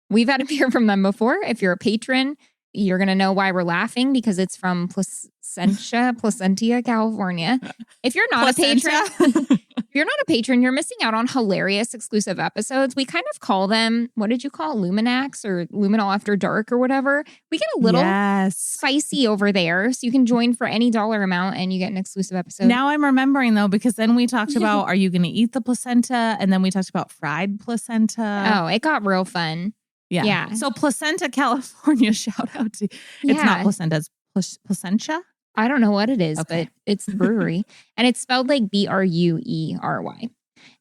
We've had a beer from them before. If you're a patron, you're going to know why we're laughing because it's from Placentia, California. If you're not a patron, you're missing out on hilarious exclusive episodes. We kind of call them, what did you call it? Luminax or Luminol After Dark or whatever. We get a little spicy over there. So you can join for any dollar amount and you get an exclusive episode. Now I'm remembering though, because then we talked about, are you going to eat the placenta? And then we talked about fried placenta. Oh, it got real fun. Yeah. So Placenta, California, shout out to, it's not placenta, it's placentia. I don't know what it is, but it's the brewery. And it's spelled like Bruery.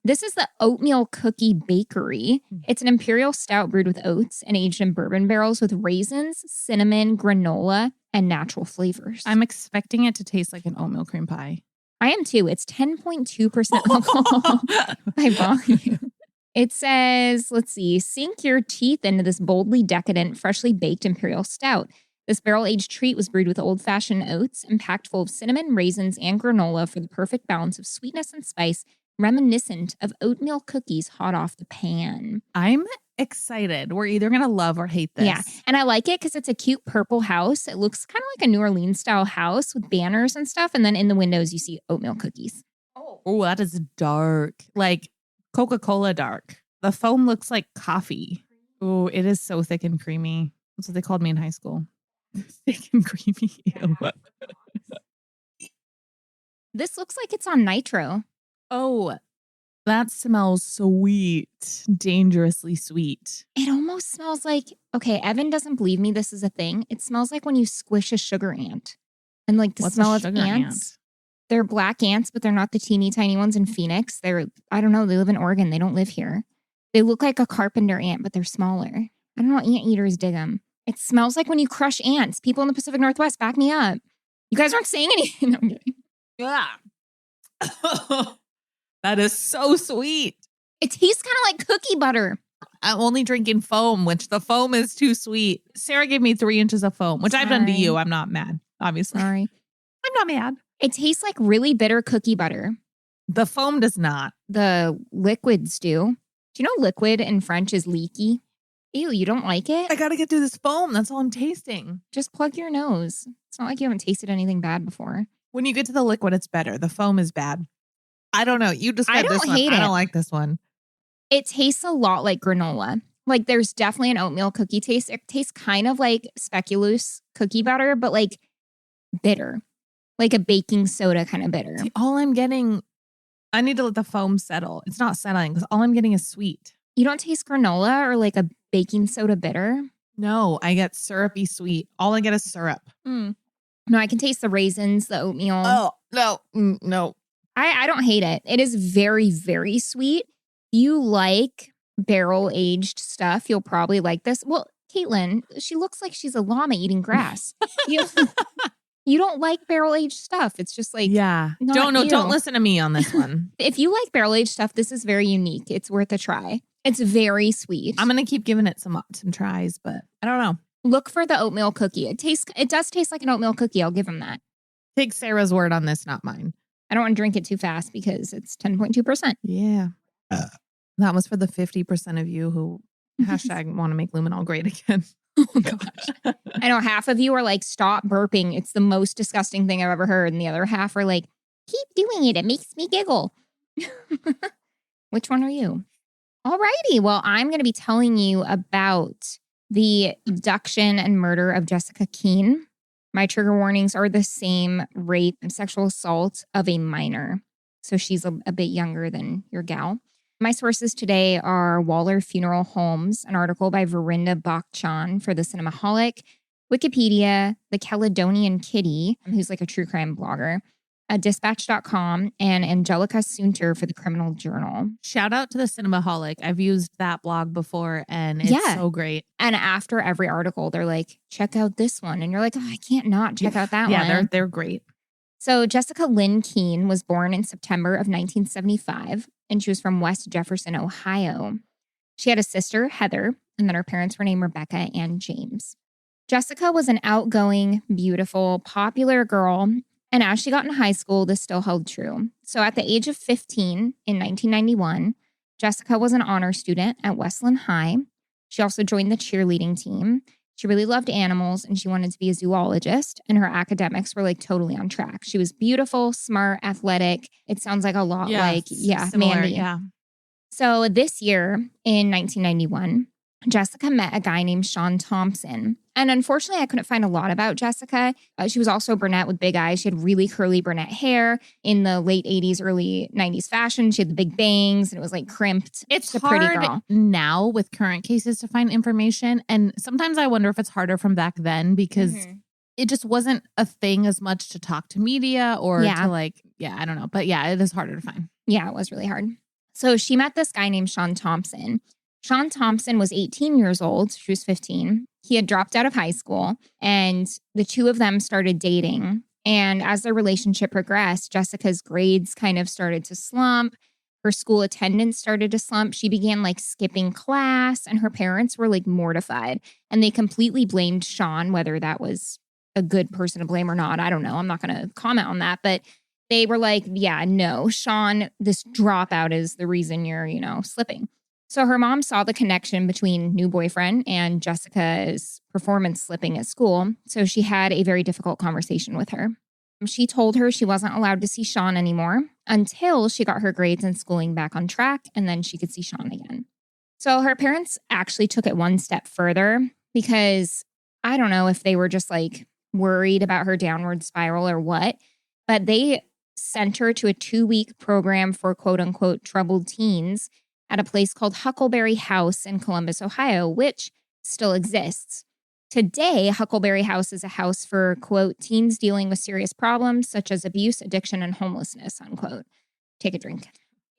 This is the Oatmeal Cookie Bakery. It's an imperial stout brewed with oats and aged in bourbon barrels with raisins, cinnamon, granola, and natural flavors. I'm expecting it to taste like an oatmeal cream pie. I am too. It's 10.2% alcohol by volume. It says, let's see, sink your teeth into this boldly decadent, freshly baked imperial stout. This barrel-aged treat was brewed with old-fashioned oats and packed full of cinnamon, raisins, and granola for the perfect balance of sweetness and spice, reminiscent of oatmeal cookies hot off the pan. I'm excited. We're either going to love or hate this. Yeah, and I like it because it's a cute purple house. It looks kind of like a New Orleans-style house with banners and stuff, and then in the windows you see oatmeal cookies. Oh, that is dark. Like Coca-Cola dark. The foam looks like coffee. Oh, it is so thick and creamy. That's what they called me in high school. Thick and creamy. Ew. This looks like it's on nitro. Oh, that smells sweet. Dangerously sweet. It almost smells like, okay, Evan doesn't believe me this is a thing. It smells like when you squish a sugar ant. And like the smell of ants. They're black ants, but they're not the teeny tiny ones in Phoenix. They're, I don't know, they live in Oregon. They don't live here. They look like a carpenter ant, but they're smaller. I don't know, ant eaters dig them. It smells like when you crush ants. People in the Pacific Northwest, back me up. You guys aren't saying anything. No, I'm kidding. Yeah. That is so sweet. It tastes kind of like cookie butter. I'm only drinking foam, which the foam is too sweet. Sarah gave me 3 inches of foam, which I've done to you. I'm not mad, obviously. Sorry. I'm not mad. It tastes like really bitter cookie butter. The foam does not. The liquids do. Do you know liquid in French is leaky? Ew, you don't like it? I got to get through this foam. That's all I'm tasting. Just plug your nose. It's not like you haven't tasted anything bad before. When you get to the liquid, it's better. The foam is bad. I don't know. You described this one. I don't like this one. It tastes a lot like granola. Like there's definitely an oatmeal cookie taste. It tastes kind of like speculoos cookie butter, but like bitter. Like a baking soda kind of bitter. See, all I'm getting, I need to let the foam settle. It's not settling because all I'm getting is sweet. You don't taste granola or like a baking soda bitter? No, I get syrupy sweet. All I get is syrup. No, I can taste the raisins, the oatmeal. Oh, no, no. I don't hate it. It is very, very sweet. You like barrel-aged stuff, you'll probably like this. Well, Caitlin, she looks like she's a llama eating grass. You don't like barrel-aged stuff. It's just like, don't listen to me on this one. If you like barrel-aged stuff, this is very unique. It's worth a try. It's very sweet. I'm going to keep giving it some tries, but I don't know. Look for the oatmeal cookie. It does taste like an oatmeal cookie. I'll give them that. Take Sarah's word on this, not mine. I don't want to drink it too fast because it's 10.2%. Yeah. That was for the 50% of you who hashtag want to make luminol great again. Oh, gosh. I know half of you are like, stop burping. It's the most disgusting thing I've ever heard. And the other half are like, keep doing it. It makes me giggle. Which one are you? Alrighty. Well, I'm going to be telling you about the abduction and murder of Jessica Keene. My trigger warnings are the same rape and sexual assault of a minor. So she's a bit younger than your gal. My sources today are Waller Funeral Homes, an article by Verinda Bachchan for the Cinemaholic, Wikipedia, The Caledonian Kitty, who's like a true crime blogger, Dispatch.com, and Angelica Sunter for the Criminal Journal. Shout out to the Cinemaholic. I've used that blog before and it's so great. And after every article, they're like, check out this one. And you're like, I can't not check out that one. Yeah, they're great. So Jessica Lynn Keene was born in September of 1975, and she was from West Jefferson, Ohio. She had a sister, Heather, and then her parents were named Rebecca and James. Jessica was an outgoing, beautiful, popular girl, and as she got in high school, this still held true. So at the age of 15 in 1991, Jessica was an honor student at Westland High. She also joined the cheerleading team. She really loved animals and she wanted to be a zoologist, and her academics were like totally on track. She was beautiful, smart, athletic. It sounds like a lot similar, Mandy. Yeah. So this year in 1991, Jessica met a guy named Sean Thompson. And unfortunately, I couldn't find a lot about Jessica. She was also brunette with big eyes. She had really curly brunette hair in the late 80s, early 90s fashion. She had the big bangs and it was like crimped. It's a pretty hard girl. Now with current cases to find information. And sometimes I wonder if it's harder from back then because it just wasn't a thing as much to talk to media or to I don't know. But yeah, it is harder to find. Yeah, it was really hard. So she met this guy named Sean Thompson. Sean Thompson was 18 years old. She was 15. He had dropped out of high school and the two of them started dating. And as their relationship progressed, Jessica's grades kind of started to slump. Her school attendance started to slump. She began like skipping class and her parents were like mortified. And they completely blamed Sean, whether that was a good person to blame or not. I don't know. I'm not going to comment on that. But they were like, yeah, no, Sean, this dropout is the reason you're, slipping. So her mom saw the connection between new boyfriend and Jessica's performance slipping at school. So she had a very difficult conversation with her. She told her she wasn't allowed to see Sean anymore until she got her grades and schooling back on track, and then she could see Sean again. So her parents actually took it one step further because I don't know if they were just like worried about her downward spiral or what, but they sent her to a 2-week program for quote unquote troubled teens at a place called Huckleberry House in Columbus, Ohio, which still exists. Today, Huckleberry House is a house for, quote, teens dealing with serious problems such as abuse, addiction, and homelessness, unquote. Take a drink.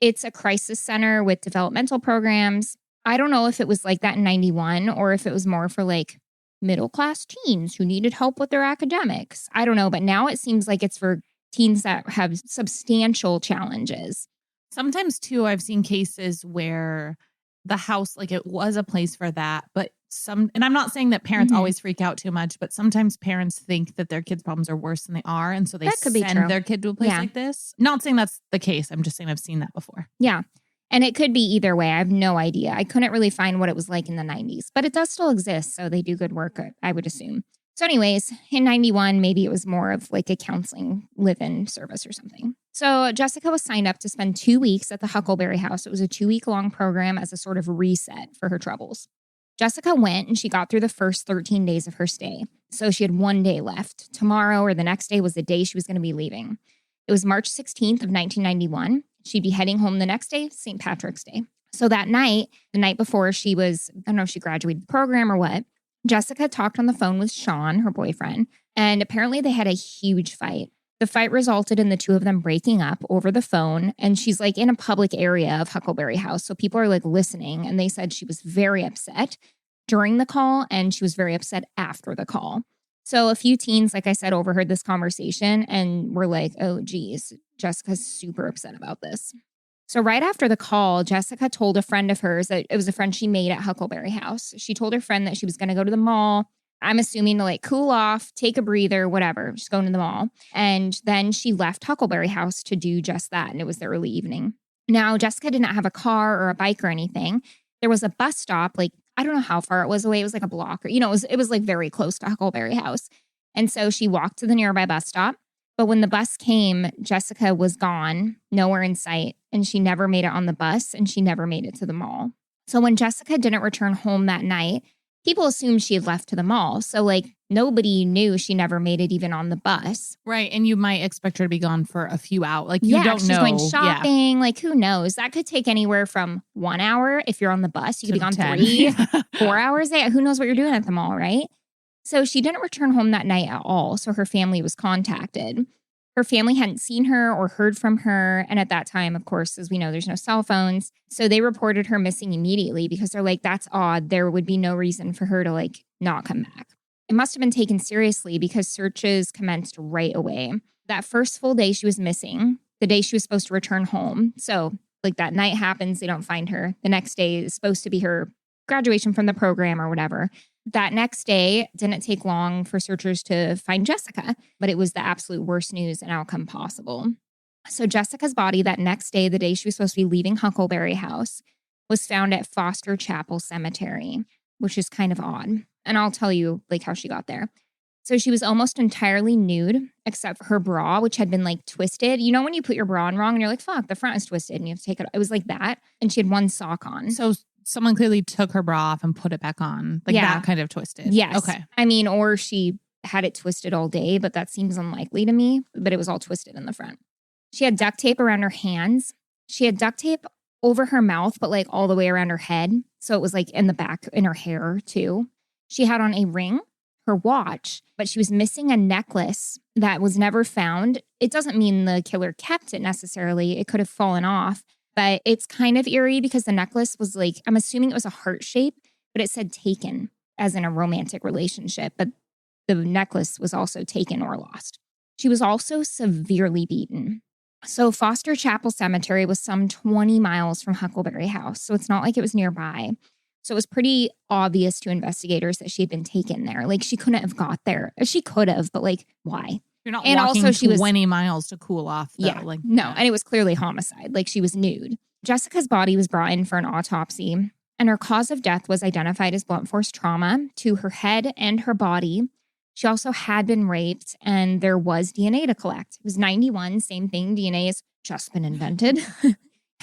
It's a crisis center with developmental programs. I don't know if it was like that in 91 or if it was more for like middle-class teens who needed help with their academics. I don't know, but now it seems like it's for teens that have substantial challenges. Sometimes, too, I've seen cases where the house, like it was a place for that, but and I'm not saying that parents always freak out too much, but sometimes parents think that their kids' problems are worse than they are. And so they send their kid to a place like this. Not saying that's the case. I'm just saying I've seen that before. Yeah. And it could be either way. I have no idea. I couldn't really find what it was like in the 90s, but it does still exist. So they do good work, I would assume. So anyways, in 91, maybe it was more of like a counseling live-in service or something. So Jessica was signed up to spend 2 weeks at the Huckleberry House. It was a 2-week-long program as a sort of reset for her troubles. Jessica went and she got through the first 13 days of her stay. So she had 1 day left. Tomorrow or the next day was the day she was going to be leaving. It was March 16th of 1991. She'd be heading home the next day, St. Patrick's Day. So that night, the night before she was, I don't know if she graduated the program or what, Jessica talked on the phone with Sean, her boyfriend, and apparently they had a huge fight. The fight resulted in the two of them breaking up over the phone, and she's like in a public area of Huckleberry House. So people are like listening, and they said she was very upset during the call, and she was very upset after the call. So a few teens, like I said, overheard this conversation and were like, oh, geez, Jessica's super upset about this. So right after the call, Jessica told a friend of hers that it was a friend she made at Huckleberry House. She told her friend that she was going to go to the mall. I'm assuming to like cool off, take a breather, whatever, just going to the mall. And then she left Huckleberry House to do just that. And it was the early evening. Now, Jessica did not have a car or a bike or anything. There was a bus stop, like, I don't know how far it was away. It was like a block or, it was like very close to Huckleberry House. And so she walked to the nearby bus stop. But when the bus came, Jessica was gone, nowhere in sight, and she never made it on the bus and she never made it to the mall. So when Jessica didn't return home that night, people assumed she had left to the mall. So like nobody knew she never made it even on the bus. Right. And you might expect her to be gone for a few hours. Like you don't she's know. Going shopping. Yeah. Like who knows? That could take anywhere from 1 hour if you're on the bus. You could be gone 3, 4 hours. Who knows what you're doing at the mall, right? So she didn't return home that night at all. So her family was contacted. Her family hadn't seen her or heard from her. And at that time, of course, as we know, there's no cell phones. So they reported her missing immediately because they're like, that's odd. There would be no reason for her to like not come back. It must have been taken seriously because searches commenced right away. That first full day she was missing, the day she was supposed to return home. So like that night happens, they don't find her. The next day is supposed to be her graduation from the program or whatever. That next day didn't take long for searchers to find Jessica, but it was the absolute worst news and outcome possible. So Jessica's body that next day, the day she was supposed to be leaving Huckleberry House, was found at Foster Chapel Cemetery, which is kind of odd. And I'll tell you like how she got there. So she was almost entirely nude except for her bra, which had been like twisted. You know when you put your bra on wrong and you're like, fuck, the front is twisted and you have to take it. It was like that. And she had one sock on. So someone clearly took her bra off and put it back on. Like that kind of twisted. Yes. Okay. I mean, or she had it twisted all day, but that seems unlikely to me. But it was all twisted in the front. She had duct tape around her hands. She had duct tape over her mouth, but like all the way around her head. So it was like in the back, in her hair too. She had on a ring, her watch, but she was missing a necklace that was never found. It doesn't mean the killer kept it necessarily. It could have fallen off. But it's kind of eerie because the necklace was like, I'm assuming it was a heart shape, but it said taken as in a romantic relationship. But the necklace was also taken or lost. She was also severely beaten. So Foster Chapel Cemetery was some 20 miles from Huckleberry House. So it's not like it was nearby. So it was pretty obvious to investigators that she had been taken there. Like she couldn't have got there. She could have, but like, why? You're not walking 20 miles to cool off. Though. Yeah, no. And it was clearly homicide. Like she was nude. Jessica's body was brought in for an autopsy and her cause of death was identified as blunt force trauma to her head and her body. She also had been raped and there was DNA to collect. It was 91, same thing. DNA has just been invented,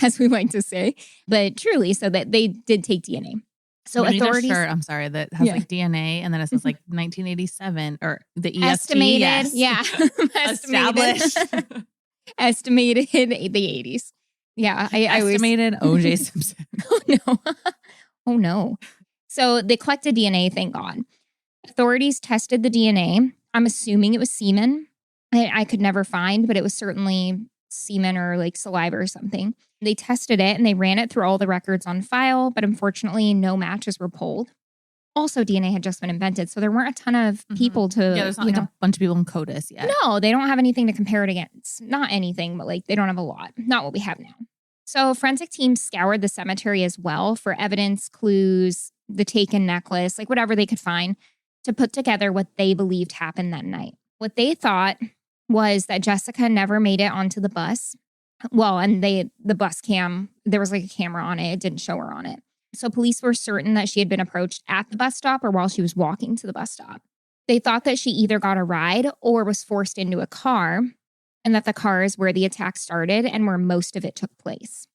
as we like to say. But truly, so that they did take DNA. So authorities, I'm sorry, that has like DNA and then it says like 1987 or the EST. Estimated, yes. Established. Estimated the 80s. Yeah. I estimated O.J. Simpson. Oh no. So they collected DNA, thank God. Authorities tested the DNA. I'm assuming it was semen. I could never find, but it was certainly semen or like saliva or something. They tested it and they ran it through all the records on file, but unfortunately no matches were pulled. Also, DNA had just been invented, so there weren't a ton of people to, there's not like a bunch of people in CODIS yet. No, they don't have anything to compare it against. Not anything, but like they don't have a lot. Not what we have now. So forensic teams scoured the cemetery as well for evidence, clues, the taken necklace, like whatever they could find to put together what they believed happened that night. What they thought was that Jessica never made it onto the bus Well, and the bus cam, there was like a camera on it. It didn't show her on it. So police were certain that she had been approached at the bus stop or while she was walking to the bus stop. They thought that she either got a ride or was forced into a car, and that the car is where the attack started and where most of it took place.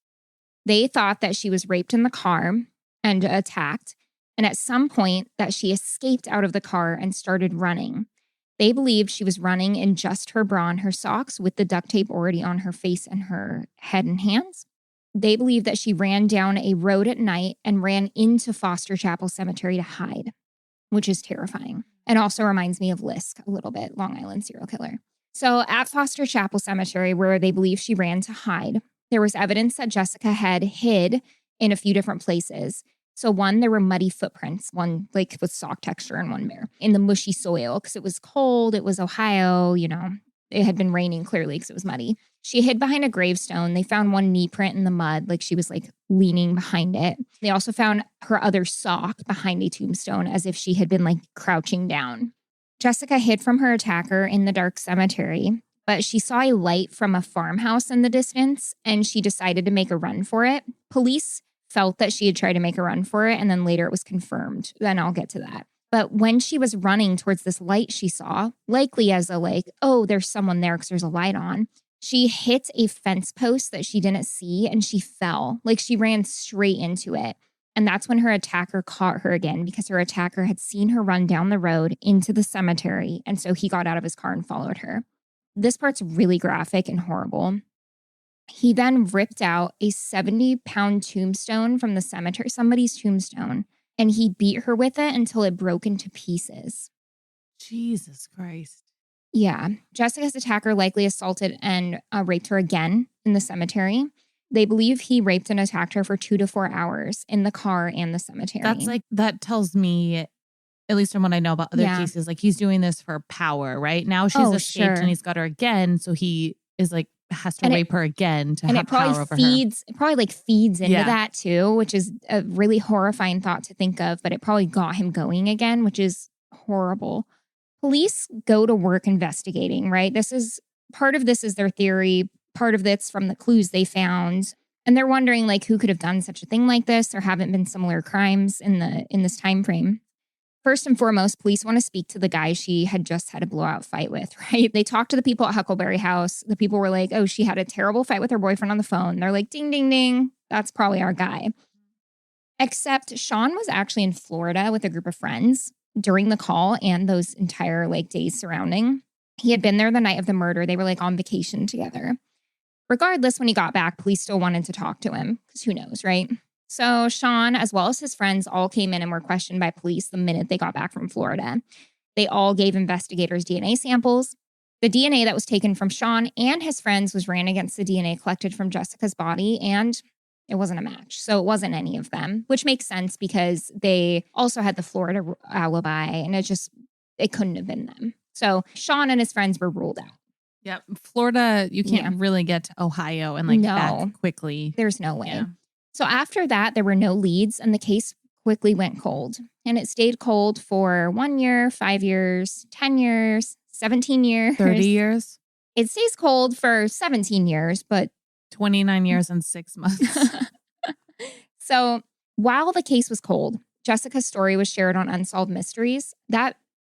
They thought that she was raped in the car and attacked, and at some point that she escaped out of the car and started running. They believed she was running in just her bra and her socks with the duct tape already on her face and her head and hands. They believed that she ran down a road at night and ran into Foster Chapel Cemetery to hide, which is terrifying. And also reminds me of Lisk a little bit, Long Island serial killer. So at Foster Chapel Cemetery, where they believe she ran to hide, there was evidence that Jessica had hid in a few different places. So one, there were muddy footprints, one like with sock texture and one bare, in the mushy soil because it was cold. It was Ohio, it had been raining clearly because it was muddy. She hid behind a gravestone. They found one knee print in the mud, like she was like leaning behind it. They also found her other sock behind a tombstone as if she had been like crouching down. Jessica hid from her attacker in the dark cemetery, but she saw a light from a farmhouse in the distance and she decided to make a run for it. Police felt that she had tried to make a run for it, and then later it was confirmed. Then I'll get to that. But when she was running towards this light she saw, likely as a like, oh, there's someone there because there's a light on, she hit a fence post that she didn't see and she fell. Like she ran straight into it. And that's when her attacker caught her again because her attacker had seen her run down the road into the cemetery. And so he got out of his car and followed her. This part's really graphic and horrible. He then ripped out a 70-pound tombstone from the cemetery, somebody's tombstone, and he beat her with it until it broke into pieces. Jesus Christ. Yeah. Jessica's attacker likely assaulted and raped her again in the cemetery. They believe he raped and attacked her for 2 to 4 hours in the car and the cemetery. That tells me, at least from what I know about other cases, like he's doing this for power, right? Now she's escaped and he's got her again. So he is like, has to rape her again to have power over her. It probably like feeds into that too, which is a really horrifying thought to think of, but it probably got him going again, which is horrible. Police go to work investigating, right? Part of this is their theory. Part of this from the clues they found. And they're wondering like who could have done such a thing like this. There haven't been similar crimes in this time frame. First and foremost, police want to speak to the guy she had just had a blowout fight with, right? They talked to the people at Huckleberry House. The people were like, oh, she had a terrible fight with her boyfriend on the phone. They're like, ding, ding, ding. That's probably our guy. Except Sean was actually in Florida with a group of friends during the call and those entire like days surrounding. He had been there the night of the murder. They were like on vacation together. Regardless, when he got back, police still wanted to talk to him because who knows, right? So Sean, as well as his friends, all came in and were questioned by police the minute they got back from Florida. They all gave investigators DNA samples. The DNA that was taken from Sean and his friends was ran against the DNA collected from Jessica's body, and it wasn't a match. So it wasn't any of them, which makes sense because they also had the Florida alibi, and it couldn't have been them. So Sean and his friends were ruled out. Yep. Florida, you can't really get to Ohio and that quickly. There's no way. Yeah. So after that, there were no leads and the case quickly went cold. And it stayed cold for 1 year, 5 years, 10 years, 17 years. 30 years? It stays cold for 17 years, but 29 years and 6 months. So while the case was cold, Jessica's story was shared on Unsolved Mysteries. That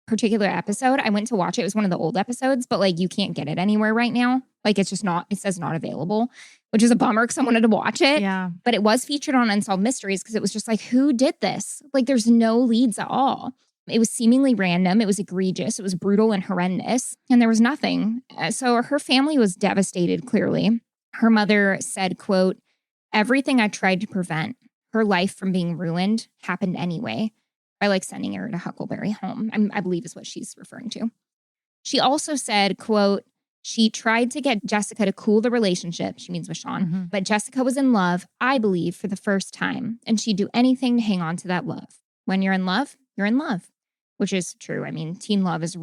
particular episode, I went to watch it. It was one of the old episodes, but like you can't get it anywhere right now. Like it's just it says not available, which is a bummer because I wanted to watch it. Yeah. But it was featured on Unsolved Mysteries because it was just like, who did this? Like there's no leads at all. It was seemingly random. It was egregious. It was brutal and horrendous. And there was nothing. So her family was devastated, clearly. Her mother said, quote, everything I tried to prevent her life from being ruined happened anyway. By like sending her to Huckleberry Home, I believe is what she's referring to. She also said, quote, she tried to get Jessica to cool the relationship, she means with Sean, but Jessica was in love, I believe, for the first time, and she'd do anything to hang on to that love. When you're in love, which is true. I mean, teen love is,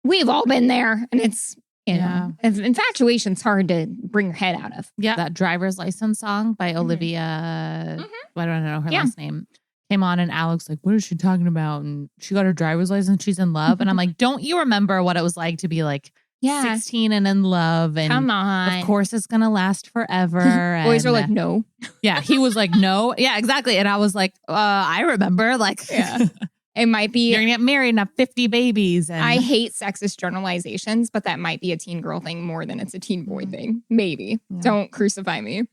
we've all been there, and it's, you know, infatuation's hard to bring your head out of. Yeah. That Driver's License song by Olivia, I don't know her last name. Came on and Alex like, what is she talking about? And she got her driver's license. She's in love. And I'm like, don't you remember what it was like to be like Yeah. 16 and in love. And come on. of course it's going to last forever. Boys are and, like, no. Yeah. He was like, no. Yeah, exactly. And I was like, I remember. Like, Yeah. It might be. You're going to get married and have 50 babies. And I hate sexist generalizations, but that might be a teen girl thing more than it's a teen boy thing. Maybe. Yeah. Don't crucify me.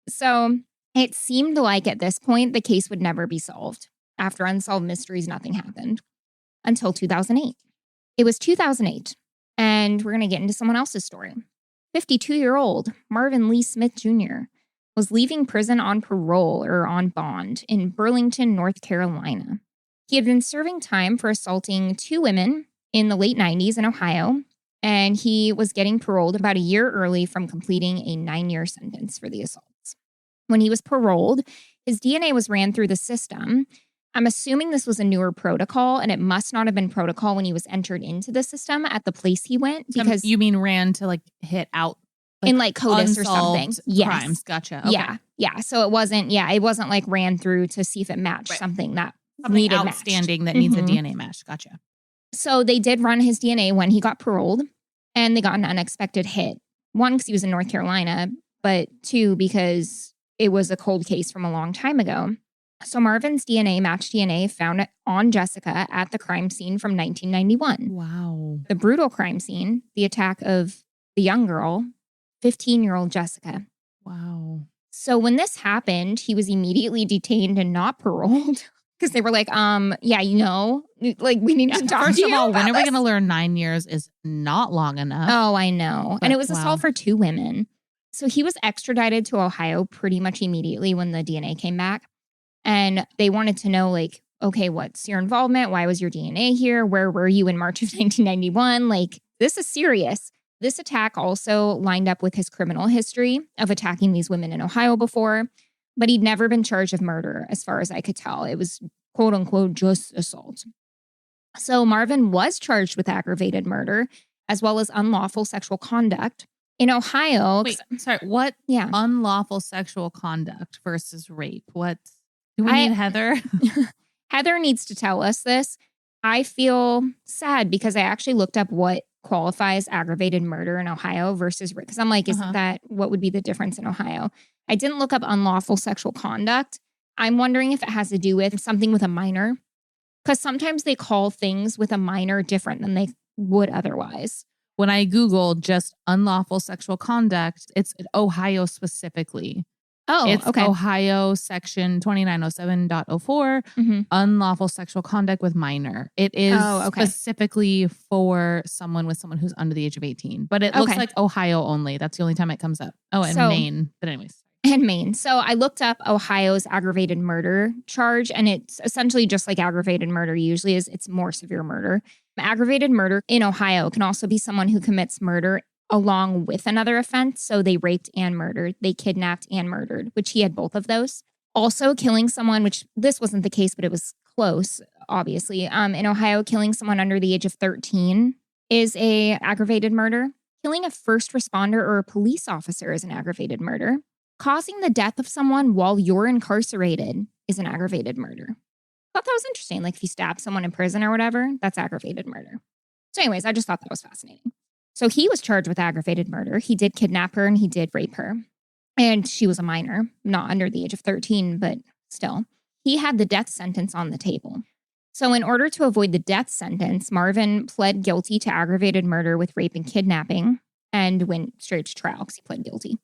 So it seemed like at this point, the case would never be solved. After Unsolved Mysteries, nothing happened until 2008. It was 2008, and we're going to get into someone else's story. 52-year-old Marvin Lee Smith Jr. was leaving prison on parole or on bond in Burlington, North Carolina. He had been serving time for assaulting 2 women in the late 90s in Ohio, and he was getting paroled about a year early from completing a 9-year sentence for the assaults. When he was paroled, his DNA was ran through the system. I'm assuming this was a newer protocol, and it must not have been protocol when he was entered into the system at the place he went. Because you mean ran to like hit out in like CODIS or something? Yes. Crimes. Gotcha. Okay. Yeah. So it wasn't like ran through to see if it matched something that needed outstanding that needs a DNA match. Gotcha. So they did run his DNA when he got paroled, and they got an unexpected hit. 1, because he was in North Carolina, but 2, because it was a cold case from a long time ago. So Marvin's DNA matched DNA found on Jessica at the crime scene from 1991. Wow. The brutal crime scene, the attack of the young girl, 15-year-old Jessica. Wow. So when this happened, he was immediately detained and not paroled. Because they were like, yeah, we need to talk to you. First of all, when are we going to learn 9 years is not long enough? Oh, I know. And it was assault for 2 women. So he was extradited to Ohio pretty much immediately when the DNA came back. And they wanted to know, like, okay, what's your involvement? Why was your DNA here? Where were you in March of 1991? Like, this is serious. This attack also lined up with his criminal history of attacking these women in Ohio before. But he'd never been charged of murder, as far as I could tell. It was, quote unquote, just assault. So Marvin was charged with aggravated murder, as well as unlawful sexual conduct. In Ohio... Wait, sorry, what? Yeah. Unlawful sexual conduct versus rape? What? Do we need Heather? Heather needs to tell us this. I feel sad because I actually looked up what qualifies aggravated murder in Ohio versus rape. Because I'm like, isn't that what would be the difference in Ohio? I didn't look up unlawful sexual conduct. I'm wondering if it has to do with something with a minor. Because sometimes they call things with a minor different than they would otherwise. When I Googled just unlawful sexual conduct, it's Ohio specifically. Oh, it's okay. Ohio section 2907.04, unlawful sexual conduct with minor. It is specifically for someone who's under the age of 18. But it looks like Ohio only. That's the only time it comes up. Oh, and Maine. But anyways. And Maine. So I looked up Ohio's aggravated murder charge, and it's essentially just like aggravated murder usually is. It's more severe murder. Aggravated murder in Ohio can also be someone who commits murder along with another offense. So they raped and murdered. They kidnapped and murdered, which he had both of those. Also killing someone, which this wasn't the case, but it was close, obviously. In Ohio, killing someone under the age of 13 is a aggravated murder. Killing a first responder or a police officer is an aggravated murder. Causing the death of someone while you're incarcerated is an aggravated murder. I thought that was interesting. Like if you stab someone in prison or whatever, that's aggravated murder. So anyways, I just thought that was fascinating. So he was charged with aggravated murder. He did kidnap her and he did rape her. And she was a minor, not under the age of 13, but still. He had the death sentence on the table. So in order to avoid the death sentence, Marvin pled guilty to aggravated murder with rape and kidnapping and went straight to trial because he pled guilty.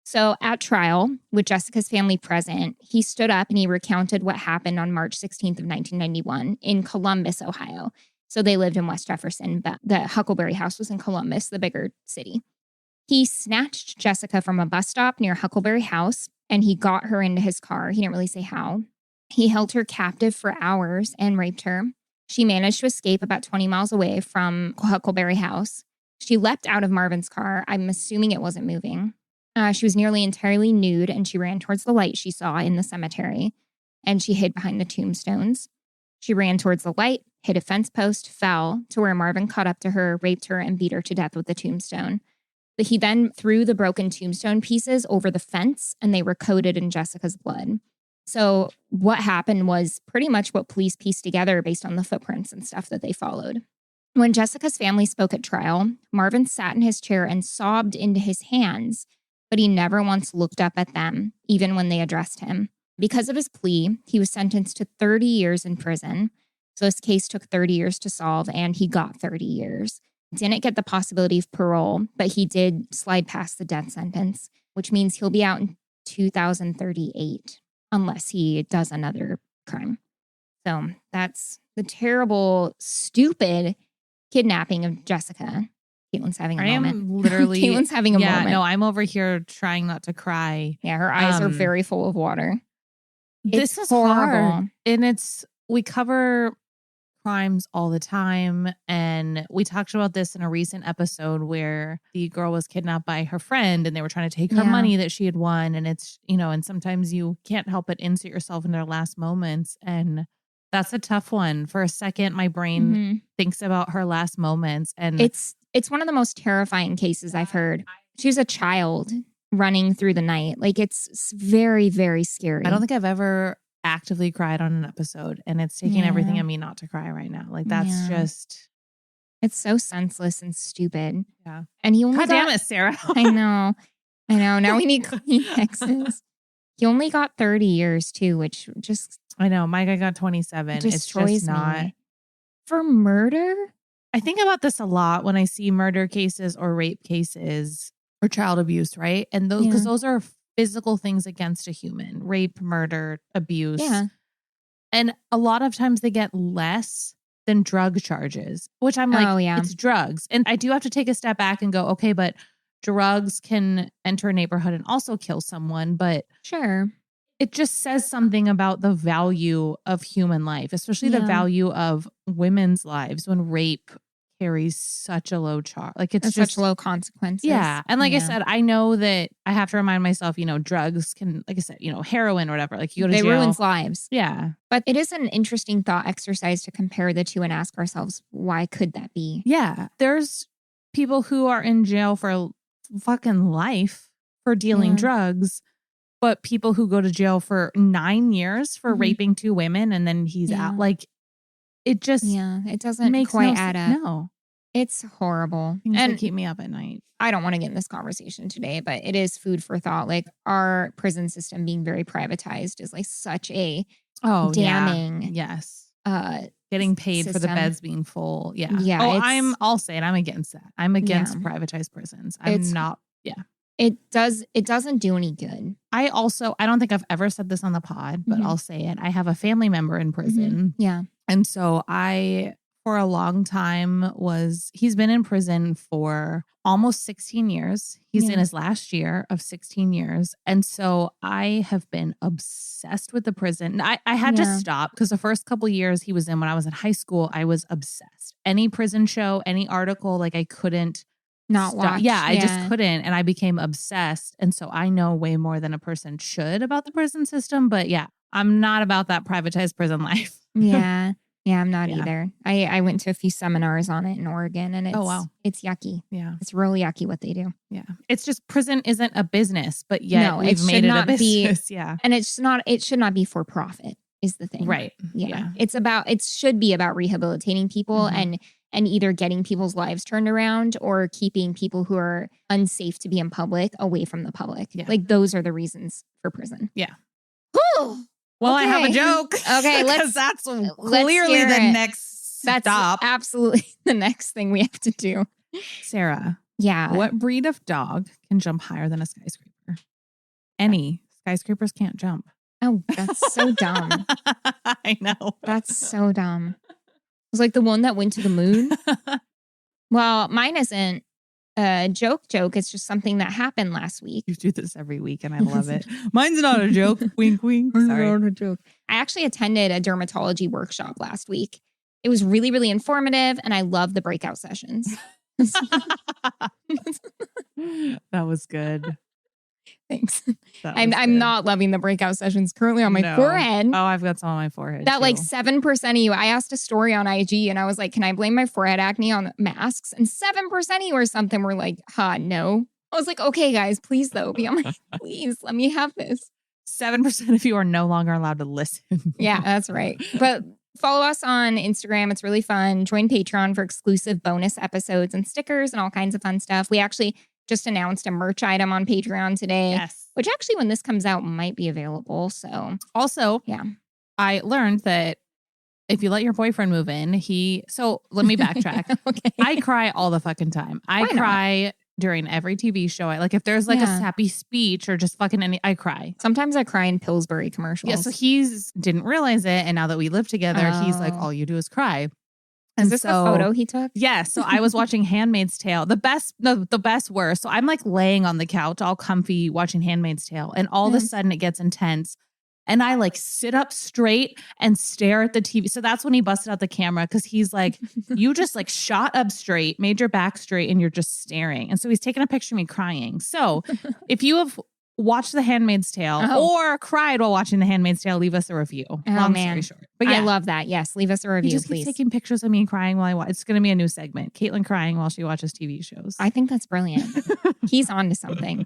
So at trial, with Jessica's family present, he stood up and he recounted what happened on March 16th of 1991 in Columbus, Ohio. So they lived in West Jefferson, but the Huckleberry House was in Columbus, the bigger city. He snatched Jessica from a bus stop near Huckleberry House, and he got her into his car. He didn't really say how. He held her captive for hours and raped her. She managed to escape about 20 miles away from Huckleberry House. She leapt out of Marvin's car. I'm assuming it wasn't moving. She was nearly entirely nude, and she ran towards the light she saw in the cemetery, and she hid behind the tombstones. She ran towards the light, hit a fence post, fell to where Marvin caught up to her, raped her, and beat her to death with the tombstone. But he then threw the broken tombstone pieces over the fence, and they were coated in Jessica's blood. So what happened was pretty much what police pieced together based on the footprints and stuff that they followed. When Jessica's family spoke at trial, Marvin sat in his chair and sobbed into his hands, but he never once looked up at them, even when they addressed him. Because of his plea, he was sentenced to 30 years in prison. So his case took 30 years to solve, and he got 30 years. Didn't get the possibility of parole, but he did slide past the death sentence, which means he'll be out in 2038, unless he does another crime. So that's the terrible, stupid kidnapping of Jessica. Caitlin's having a moment. I am literally... Caitlin's having a moment. No, I'm over here trying not to cry. Yeah, her eyes are very full of water. This is horrible. Hard. And we cover crimes all the time. And we talked about this in a recent episode where the girl was kidnapped by her friend and they were trying to take her money that she had won. And it's, and sometimes you can't help but insert yourself in their last moments. And that's a tough one. For a second, my brain thinks about her last moments. And it's one of the most terrifying cases I've heard. She was a child running through the night. Like, it's very, very scary. I don't think I've ever actively cried on an episode, and it's taking everything in me not to cry right now. Like, that's just... It's so senseless and stupid. Yeah. And he only God damn it, Sarah. I know. Now we need Kleenexes. He only got 30 years, too, which just... I know. My guy got 27. It's just not... Me. For murder? I think about this a lot when I see murder cases or rape cases or child abuse, right? And those, because those are physical things against a human. Rape, murder, abuse. Yeah. And a lot of times they get less than drug charges, which I'm like, it's drugs. And I do have to take a step back and go, okay, but drugs can enter a neighborhood and also kill someone. But sure, it just says something about the value of human life, especially the value of women's lives when rape carries such a low charge. Like, it's just such low consequences. Yeah. And like I said, I know that I have to remind myself, drugs can, like I said, heroin or whatever, like you go to jail. They ruins lives. Yeah. But it is an interesting thought exercise to compare the two and ask ourselves, why could that be? Yeah. There's people who are in jail for fucking life for dealing drugs, but people who go to jail for 9 years for raping 2 women and then he's out. Like, it just it doesn't quite add up. No. It's horrible. Things that keep me up at night. I don't want to get in this conversation today, but it is food for thought. Like, our prison system being very privatized is like such a damning. Yes. Getting paid system. For the beds being full. Yeah. Yeah. I'll say it. I'm against that. I'm against privatized prisons. I'm not. Yeah. It doesn't do any good. I don't think I've ever said this on the pod, but I'll say it. I have a family member in prison. Yeah. And so for a long time he's been in prison for almost 16 years. He's in his last year of 16 years. And so I have been obsessed with the prison. I had to stop because the first couple years he was in when I was in high school, I was obsessed. Any prison show, any article, like I couldn't not watch. Yeah, I just couldn't. And I became obsessed. And so I know way more than a person should about the prison system. But yeah, I'm not about that privatized prison life. Yeah. Yeah, I'm not either. I went to a few seminars on it in Oregon and it's yucky. Yeah. It's really yucky what they do. Yeah. It's just prison isn't a business, but yet we've made it a business. And it should not be for profit is the thing. Right. Yeah. It should be about rehabilitating people and either getting people's lives turned around or keeping people who are unsafe to be in public away from the public. Yeah. Like, those are the reasons for prison. Yeah. Whew. Well, I have a joke. Okay, that's clearly the next stop. That's absolutely the next thing we have to do. Sarah. Yeah. What breed of dog can jump higher than a skyscraper? Any. Skyscrapers can't jump. Oh, that's so dumb. I know. That's so dumb. It was like the one that went to the moon. Well, mine isn't a joke. It's just something that happened last week. You do this every week and I love it. Mine's not a joke. Wink, wink. Sorry. Not a joke. I actually attended a dermatology workshop last week. It was really, really informative and I love the breakout sessions. That was good. Thanks. I'm not loving the breakout sessions currently on my forehead. Oh, I've got some on my forehead. That too. Like 7% of you, I asked a story on IG and I was like, can I blame my forehead acne on masks? And 7% of you or something were like, no. I was like, okay, guys, please though. I'm like, please let me have this. 7% of you are no longer allowed to listen. Yeah, that's right. But Follow us on Instagram. It's really fun. Join Patreon for exclusive bonus episodes and stickers and all kinds of fun stuff. We actually just announced a merch item on Patreon today. Yes. Which actually, when this comes out, might be available. So also, yeah, I learned that if you let your boyfriend move in, so let me backtrack. Okay. I cry all the fucking time. I cry during every TV show. If there's like a sappy speech or just fucking I cry. Sometimes I cry in Pillsbury commercials. Yeah, so he's didn't realize it. And now that we live together, he's like, all you do is cry. Is this the photo he took? Yeah. So I was watching Handmaid's Tale. The best were. So I'm like laying on the couch, all comfy, watching Handmaid's Tale. And all of a sudden it gets intense. And I like sit up straight and stare at the TV. So that's when he busted out the camera because he's like, you just like shot up straight, made your back straight, and you're just staring. And so he's taking a picture of me crying. So if you have watched The Handmaid's Tale or cried while watching The Handmaid's Tale, leave us a review. Long story short. But yeah, I love that. Yes, leave us a review, he just please. keeps taking pictures of me crying while I watch. It's going to be a new segment. Caitlin crying while she watches TV shows. I think that's brilliant. He's on to something.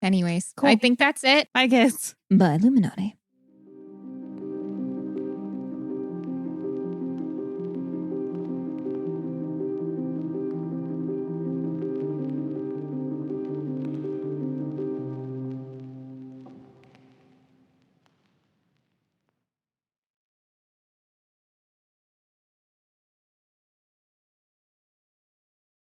Anyways, cool. I think that's it. Bye, kids. Bye, Illuminati.